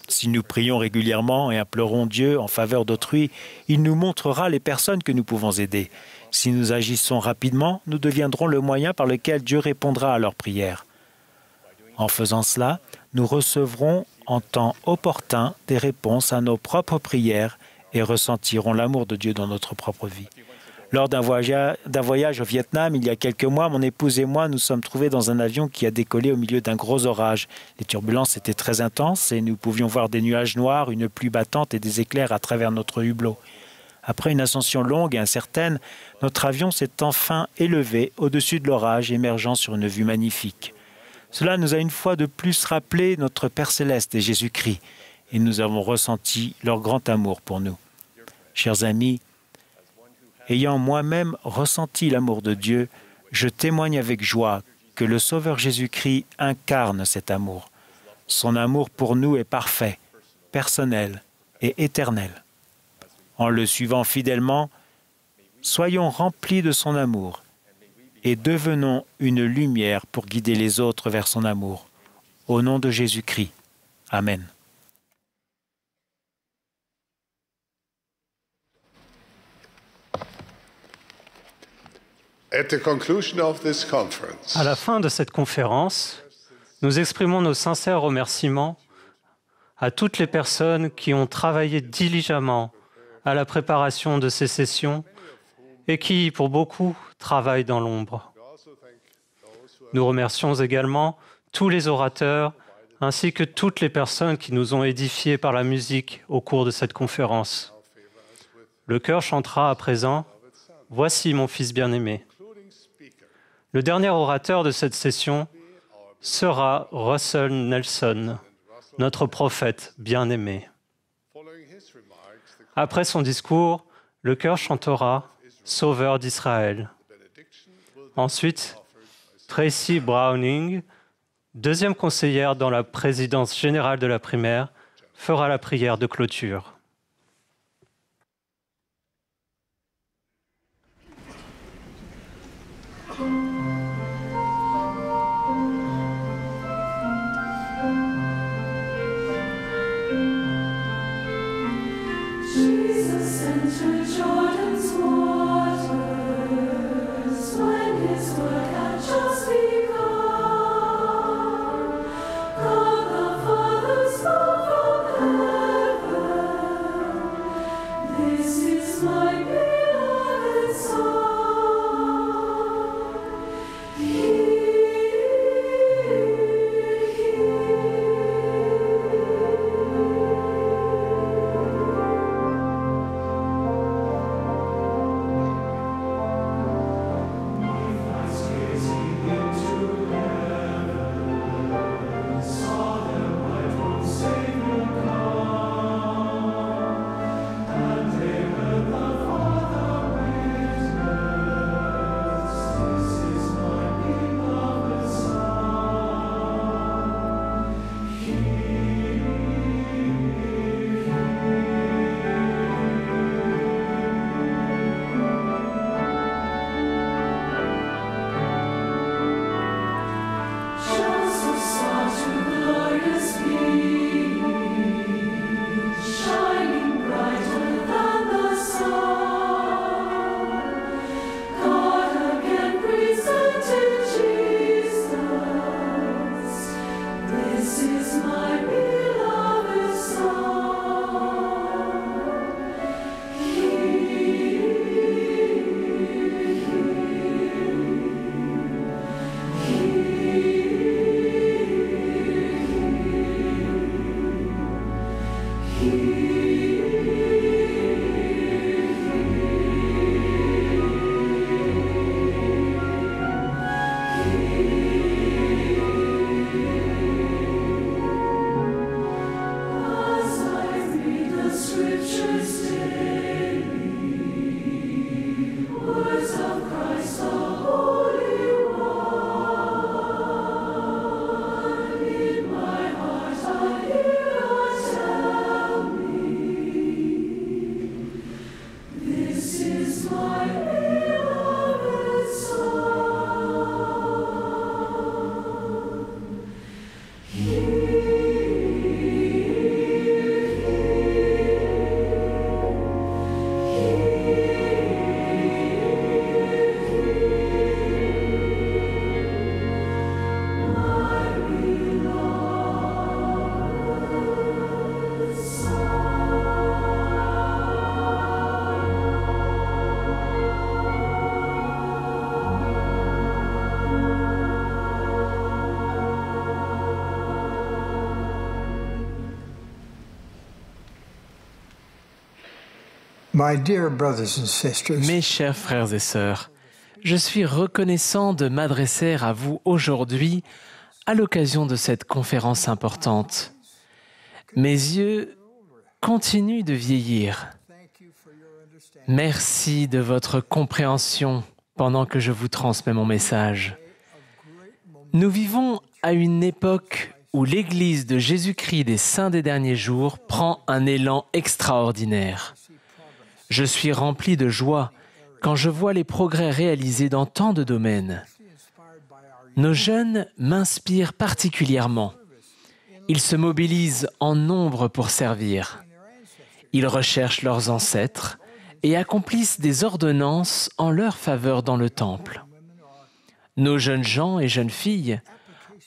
Si nous prions régulièrement et implorons Dieu en faveur d'autrui, il nous montrera les personnes que nous pouvons aider. Si nous agissons rapidement, nous deviendrons le moyen par lequel Dieu répondra à leurs prières. En faisant cela, nous recevrons en temps opportun des réponses à nos propres prières et ressentirons l'amour de Dieu dans notre propre vie. Lors d'un voyage au Vietnam, il y a quelques mois, mon épouse et moi nous sommes trouvés dans un avion qui a décollé au milieu d'un gros orage. Les turbulences étaient très intenses et nous pouvions voir des nuages noirs, une pluie battante et des éclairs à travers notre hublot. Après une ascension longue et incertaine, notre avion s'est enfin élevé au-dessus de l'orage, émergeant sur une vue magnifique. Cela nous a une fois de plus rappelé notre Père Céleste et Jésus-Christ, et nous avons ressenti leur grand amour pour nous. Chers amis, ayant moi-même ressenti l'amour de Dieu, je témoigne avec joie que le Sauveur Jésus-Christ incarne cet amour. Son amour pour nous est parfait, personnel et éternel. En le suivant fidèlement, soyons remplis de son amour et devenons une lumière pour guider les autres vers son amour. Au nom de Jésus-Christ. Amen. À la fin de cette conférence, nous exprimons nos sincères remerciements à toutes les personnes qui ont travaillé diligemment à la préparation de ces sessions et qui, pour beaucoup, travaillent dans l'ombre. Nous remercions également tous les orateurs ainsi que toutes les personnes qui nous ont édifiés par la musique au cours de cette conférence. Le chœur chantera à présent « Voici mon fils bien-aimé ». Le dernier orateur de cette session sera Russell Nelson, notre prophète bien-aimé. Après son discours, le chœur chantera « Sauveur d'Israël ». Ensuite, Tracy Browning, deuxième conseillère dans la présidence générale de la primaire, fera la prière de clôture. Jesus entered Jordan's waters when his work had just begun. God the Father spoke from heaven, "This is my beloved Son. Hear Mes chers frères et sœurs, je suis reconnaissant de m'adresser à vous aujourd'hui à l'occasion de cette conférence importante. Mes yeux continuent de vieillir. Merci de votre compréhension pendant que je vous transmets mon message. Nous vivons à une époque où l'Église de Jésus-Christ des Saints des Derniers Jours prend un élan extraordinaire. Je suis rempli de joie quand je vois les progrès réalisés dans tant de domaines. Nos jeunes m'inspirent particulièrement. Ils se mobilisent en nombre pour servir. Ils recherchent leurs ancêtres et accomplissent des ordonnances en leur faveur dans le temple. Nos jeunes gens et jeunes filles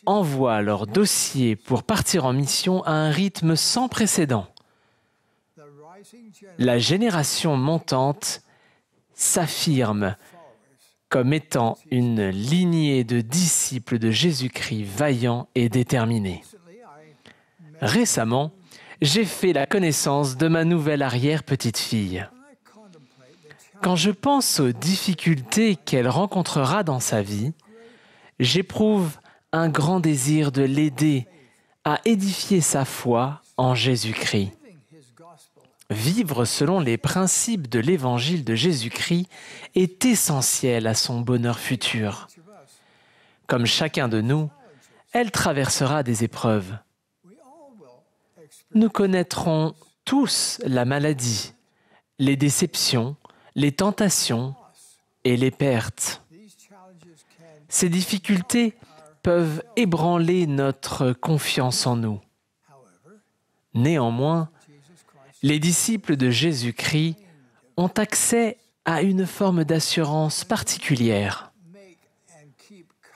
envoient leurs dossiers pour partir en mission à un rythme sans précédent. La génération montante s'affirme comme étant une lignée de disciples de Jésus-Christ vaillants et déterminés. Récemment, j'ai fait la connaissance de ma nouvelle arrière-petite-fille. Quand je pense aux difficultés qu'elle rencontrera dans sa vie, j'éprouve un grand désir de l'aider à édifier sa foi en Jésus-Christ. Vivre selon les principes de l'Évangile de Jésus-Christ est essentiel à son bonheur futur. Comme chacun de nous, elle traversera des épreuves. Nous connaîtrons tous la maladie, les déceptions, les tentations et les pertes. Ces difficultés peuvent ébranler notre confiance en nous. Néanmoins, les disciples de Jésus-Christ ont accès à une forme d'assurance particulière.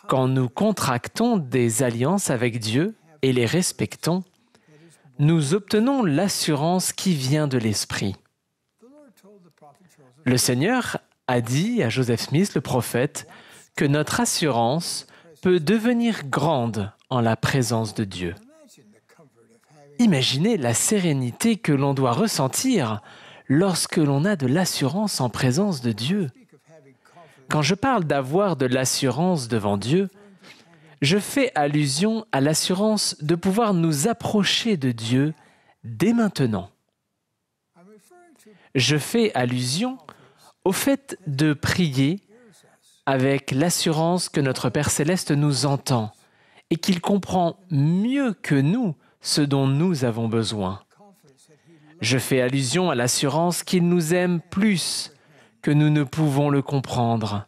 Quand nous contractons des alliances avec Dieu et les respectons, nous obtenons l'assurance qui vient de l'Esprit. Le Seigneur a dit à Joseph Smith, le prophète, que notre assurance peut devenir grande en la présence de Dieu. Imaginez la sérénité que l'on doit ressentir lorsque l'on a de l'assurance en présence de Dieu. Quand je parle d'avoir de l'assurance devant Dieu, je fais allusion à l'assurance de pouvoir nous approcher de Dieu dès maintenant. Je fais allusion au fait de prier avec l'assurance que notre Père Céleste nous entend et qu'il comprend mieux que nous ce dont nous avons besoin. Je fais allusion à l'assurance qu'il nous aime plus que nous ne pouvons le comprendre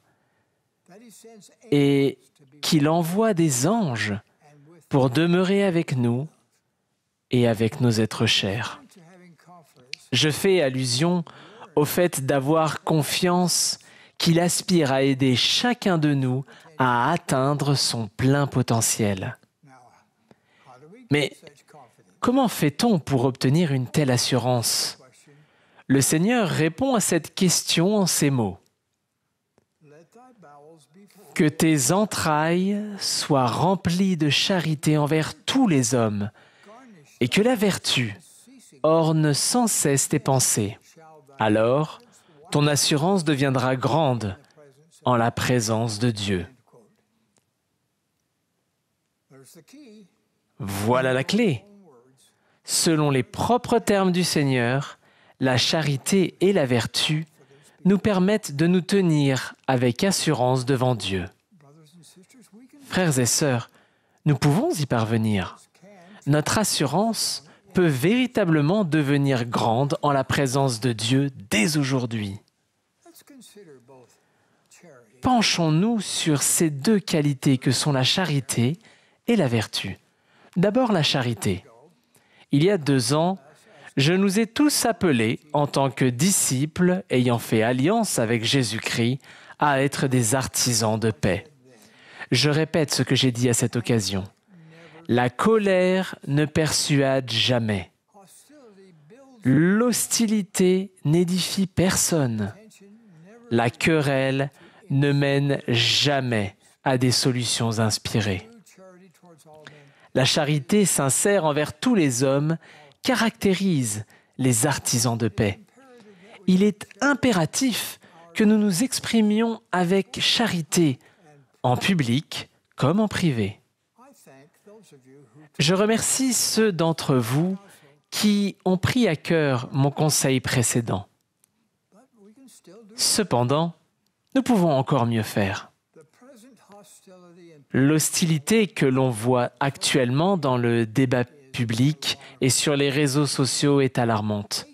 et qu'il envoie des anges pour demeurer avec nous et avec nos êtres chers. Je fais allusion au fait d'avoir confiance qu'il aspire à aider chacun de nous à atteindre son plein potentiel. Mais comment fait-on pour obtenir une telle assurance? Le Seigneur répond à cette question en ces mots. Que tes entrailles soient remplies de charité envers tous les hommes, et que la vertu orne sans cesse tes pensées. Alors, ton assurance deviendra grande en la présence de Dieu. Voilà la clé. Selon les propres termes du Seigneur, la charité et la vertu nous permettent de nous tenir avec assurance devant Dieu. Frères et sœurs, nous pouvons y parvenir. Notre assurance peut véritablement devenir grande en la présence de Dieu dès aujourd'hui. Penchons-nous sur ces deux qualités que sont la charité et la vertu. D'abord la charité. Il y a 2 ans, je nous ai tous appelés, en tant que disciples ayant fait alliance avec Jésus-Christ, à être des artisans de paix. Je répète ce que j'ai dit à cette occasion. La colère ne persuade jamais. L'hostilité n'édifie personne. La querelle ne mène jamais à des solutions inspirées. La charité sincère envers tous les hommes caractérise les artisans de paix. Il est impératif que nous nous exprimions avec charité, en public comme en privé. Je remercie ceux d'entre vous qui ont pris à cœur mon conseil précédent. Cependant, nous pouvons encore mieux faire. L'hostilité que l'on voit actuellement dans le débat public et sur les réseaux sociaux est alarmante.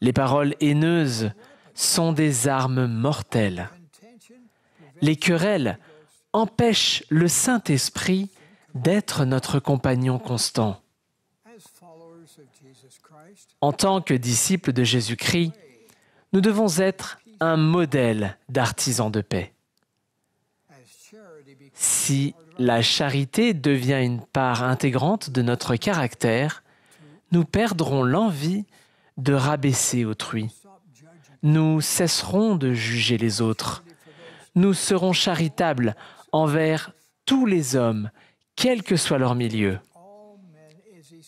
Les paroles haineuses sont des armes mortelles. Les querelles empêchent le Saint-Esprit d'être notre compagnon constant. En tant que disciples de Jésus-Christ, nous devons être un modèle d'artisans de paix. Si la charité devient une part intégrante de notre caractère, nous perdrons l'envie de rabaisser autrui. Nous cesserons de juger les autres. Nous serons charitables envers tous les hommes, quel que soit leur milieu.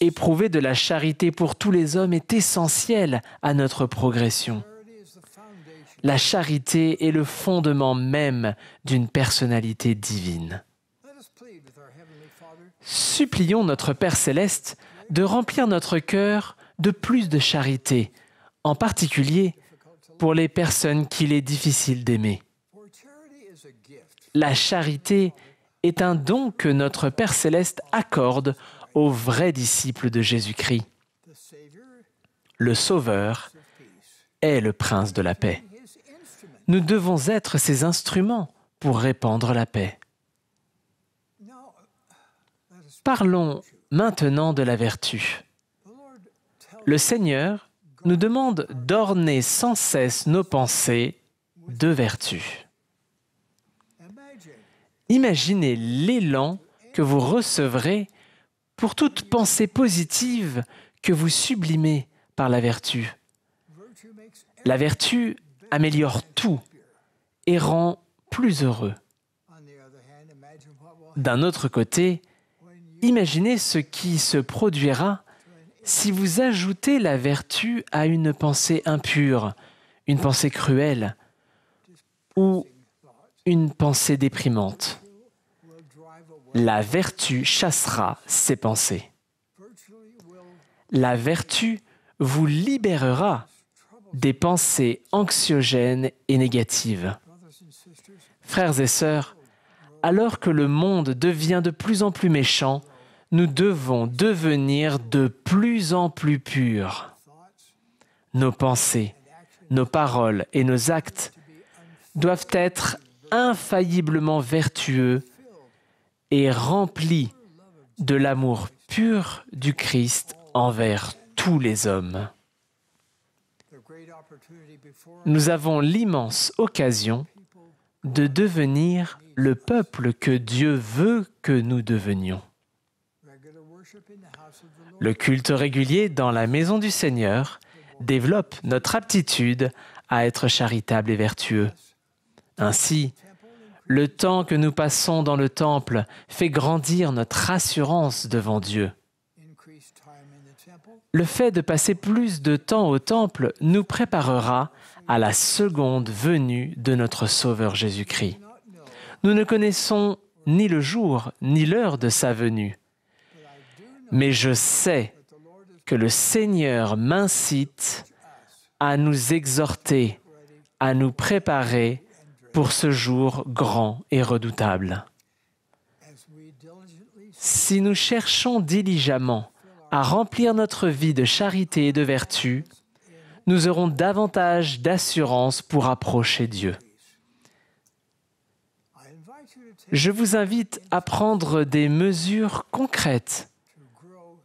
Éprouver de la charité pour tous les hommes est essentiel à notre progression. La charité est le fondement même d'une personnalité divine. Supplions notre Père céleste de remplir notre cœur de plus de charité, en particulier pour les personnes qu'il est difficile d'aimer. La charité est un don que notre Père céleste accorde aux vrais disciples de Jésus-Christ. Le Sauveur est le Prince de la paix. Nous devons être ses instruments pour répandre la paix. Parlons maintenant de la vertu. Le Seigneur nous demande d'orner sans cesse nos pensées de vertu. Imaginez l'élan que vous recevrez pour toute pensée positive que vous sublimez par la vertu. La vertu améliore tout et rend plus heureux. D'un autre côté, imaginez ce qui se produira si vous ajoutez la vertu à une pensée impure, une pensée cruelle ou une pensée déprimante. La vertu chassera ces pensées. La vertu vous libérera des pensées anxiogènes et négatives. Frères et sœurs, alors que le monde devient de plus en plus méchant, nous devons devenir de plus en plus purs. Nos pensées, nos paroles et nos actes doivent être infailliblement vertueux et remplis de l'amour pur du Christ envers tous les hommes. Nous avons l'immense occasion de devenir le peuple que Dieu veut que nous devenions. Le culte régulier dans la maison du Seigneur développe notre aptitude à être charitable et vertueux. Ainsi, le temps que nous passons dans le temple fait grandir notre assurance devant Dieu. Le fait de passer plus de temps au temple nous préparera à la seconde venue de notre Sauveur Jésus-Christ. Nous ne connaissons ni le jour ni l'heure de sa venue, mais je sais que le Seigneur m'incite à nous exhorter, à nous préparer pour ce jour grand et redoutable. Si nous cherchons diligemment à remplir notre vie de charité et de vertu, nous aurons davantage d'assurance pour approcher Dieu. Je vous invite à prendre des mesures concrètes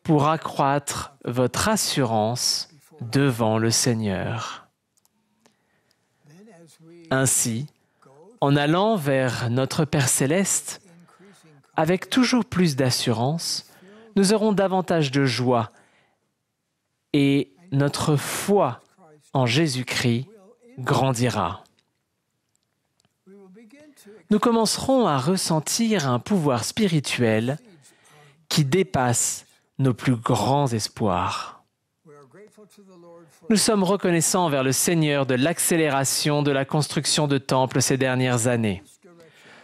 pour accroître votre assurance devant le Seigneur. Ainsi, en allant vers notre Père céleste, avec toujours plus d'assurance, nous aurons davantage de joie et notre foi en Jésus-Christ grandira. Nous commencerons à ressentir un pouvoir spirituel qui dépasse nos plus grands espoirs. Nous sommes reconnaissants envers le Seigneur de l'accélération de la construction de temples ces dernières années.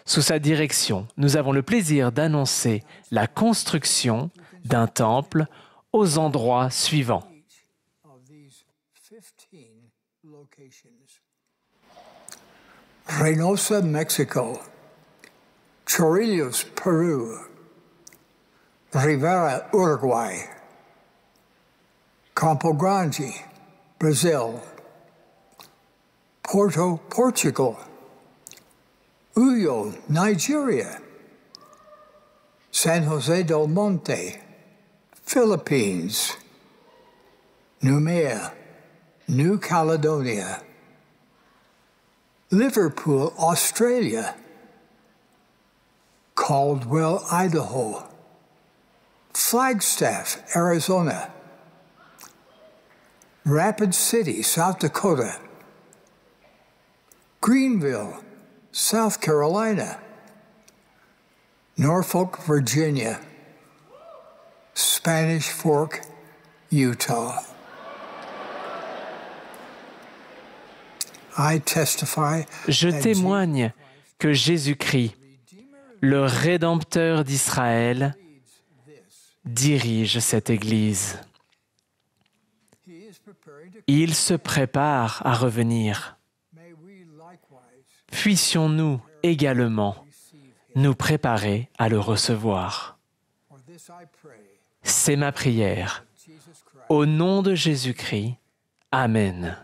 Sous sa direction, nous avons le plaisir d'annoncer la construction d'un temple aux endroits suivants. Reynosa, Mexico. Chorrillos, Peru. Rivera, Uruguay. Campo Grande, Brazil. Porto, Portugal. Uyo, Nigeria. San Jose del Monte, Philippines. Noumea, New Caledonia. Liverpool, Australia. Caldwell, Idaho. Flagstaff, Arizona. Rapid City, South Dakota. Greenville, South Carolina. Norfolk, Virginia. Spanish Fork, Utah. I testify Je that témoigne que Jésus-Christ, le Rédempteur d'Israël, dirige cette Église. Il se prépare à revenir. Puissions-nous également nous préparer à le recevoir. C'est ma prière. Au nom de Jésus-Christ, Amen.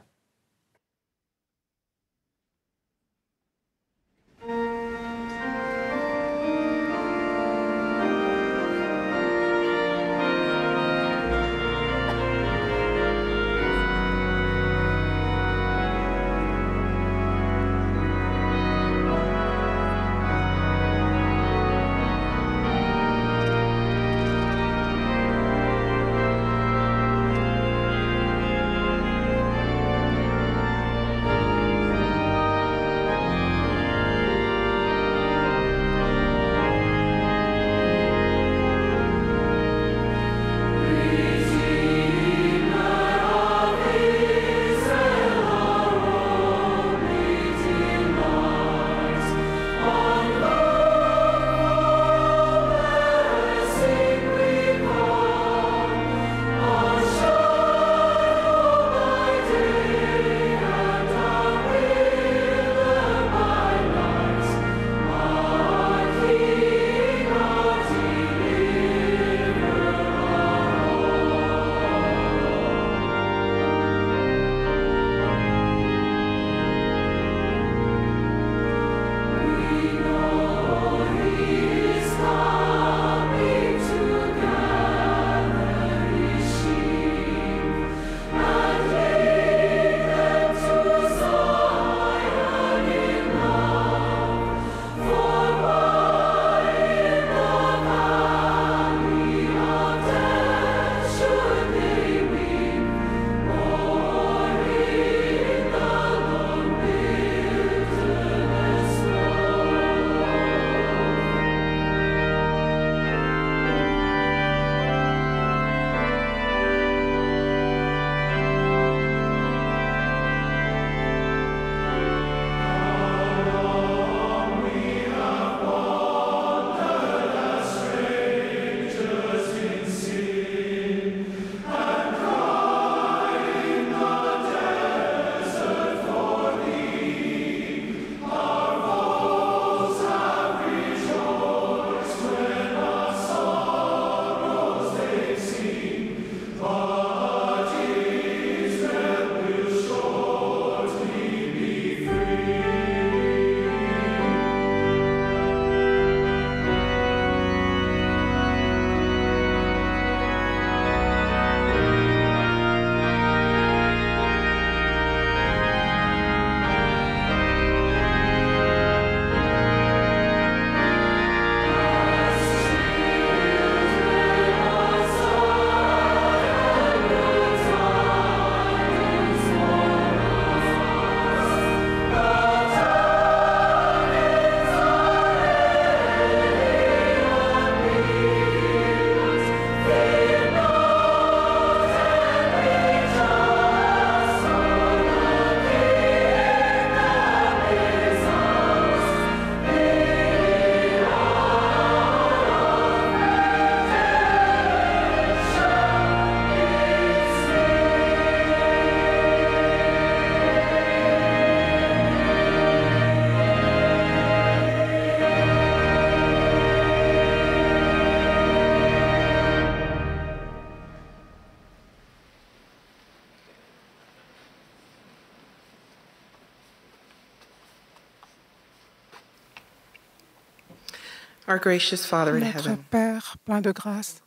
Our gracious Father in Notre heaven, Père plein de grâce,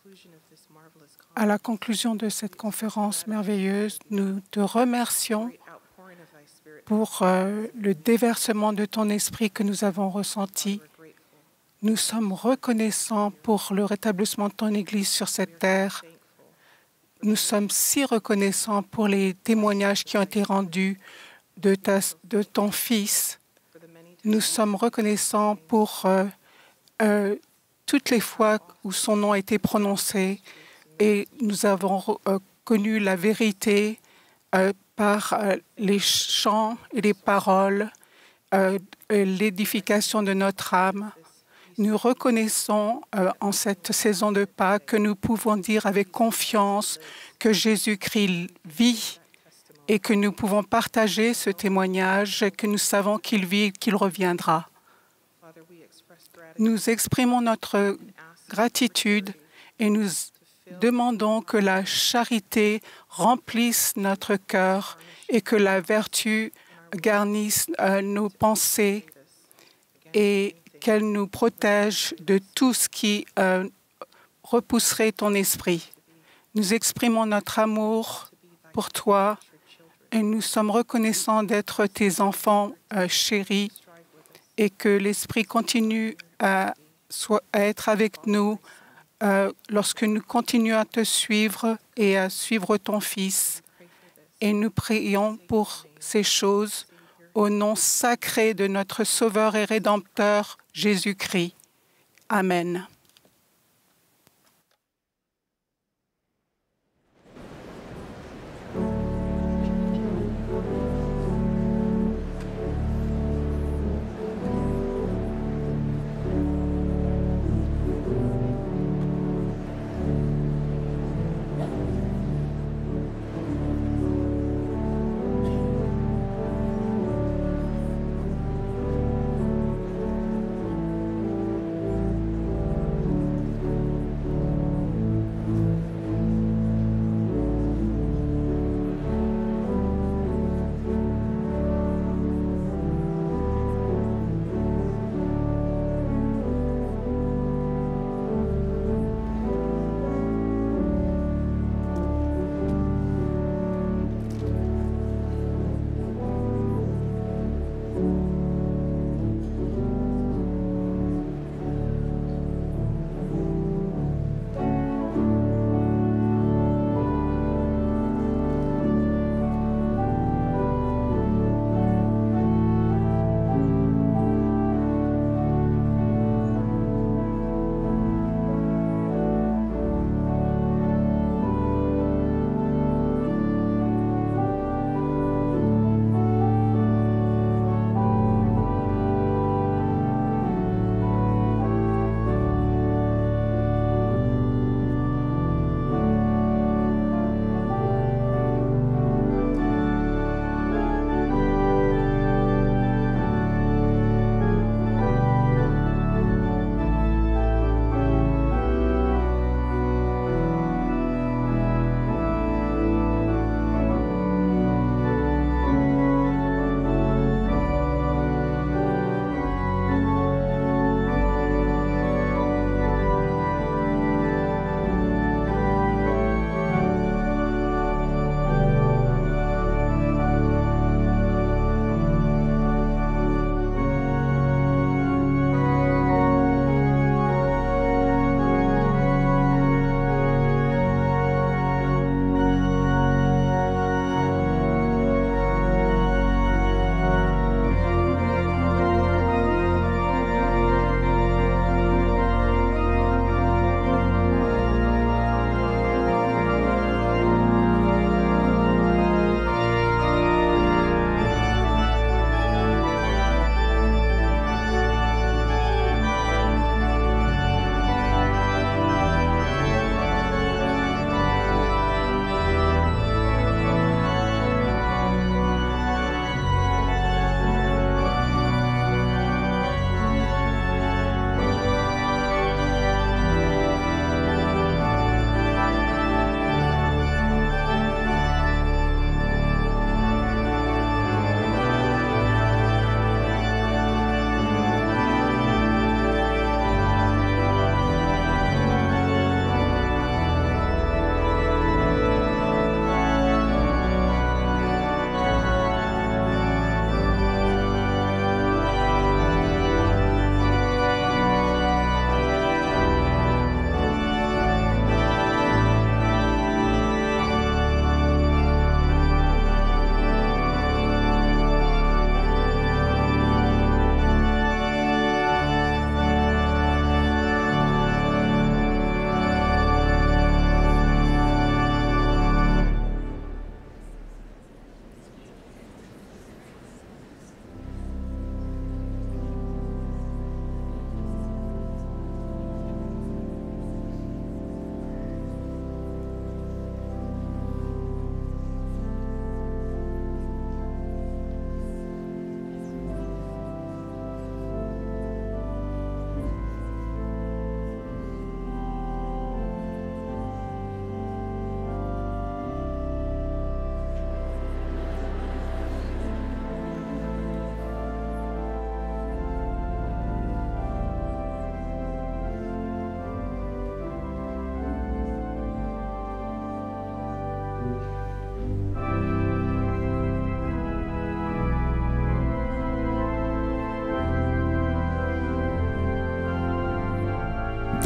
à la conclusion de cette conférence merveilleuse, nous te remercions pour le déversement de ton esprit que nous avons ressenti. Nous sommes reconnaissants pour le rétablissement de ton Église sur cette terre. Nous sommes si reconnaissants pour les témoignages qui ont été rendus de ton Fils. Nous sommes reconnaissants pour toutes les fois où son nom a été prononcé. et nous avons connu la vérité par les chants et les paroles, l'édification de notre âme. Nous reconnaissons en cette saison de Pâques que nous pouvons dire avec confiance que Jésus-Christ vit et que nous pouvons partager ce témoignage et que nous savons qu'il vit et qu'il reviendra. Nous exprimons notre gratitude et nous demandons que la charité remplisse notre cœur et que la vertu garnisse nos pensées et qu'elle nous protège de tout ce qui repousserait ton esprit. Nous exprimons notre amour pour toi et nous sommes reconnaissants d'être tes enfants chéris et que l'Esprit continue à être avec nous lorsque nous continuons à te suivre et à suivre ton Fils. Et nous prions pour ces choses au nom sacré de notre Sauveur et Rédempteur, Jésus-Christ. Amen.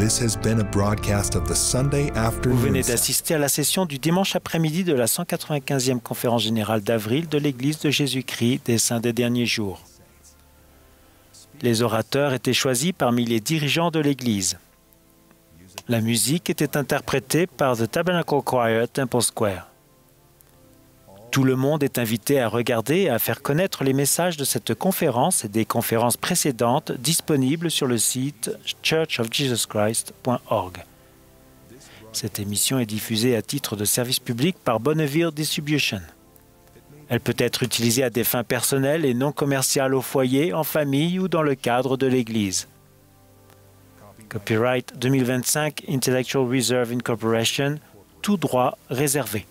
This has been a broadcast of the Sunday Vous afternoon venez d'assister à la session du dimanche après-midi de la 195e conférence générale d'avril de l'Église de Jésus-Christ des Saints des Derniers Jours. Les orateurs étaient choisis parmi les dirigeants de l'Église. La musique était interprétée par The Tabernacle Choir Temple Square. Tout le monde est invité à regarder et à faire connaître les messages de cette conférence et des conférences précédentes disponibles sur le site churchofjesuschrist.org. Cette émission est diffusée à titre de service public par Bonneville Distribution. Elle peut être utilisée à des fins personnelles et non commerciales au foyer, en famille ou dans le cadre de l'Église. Copyright 2025 Intellectual Reserve Incorporation, tout droit réservé.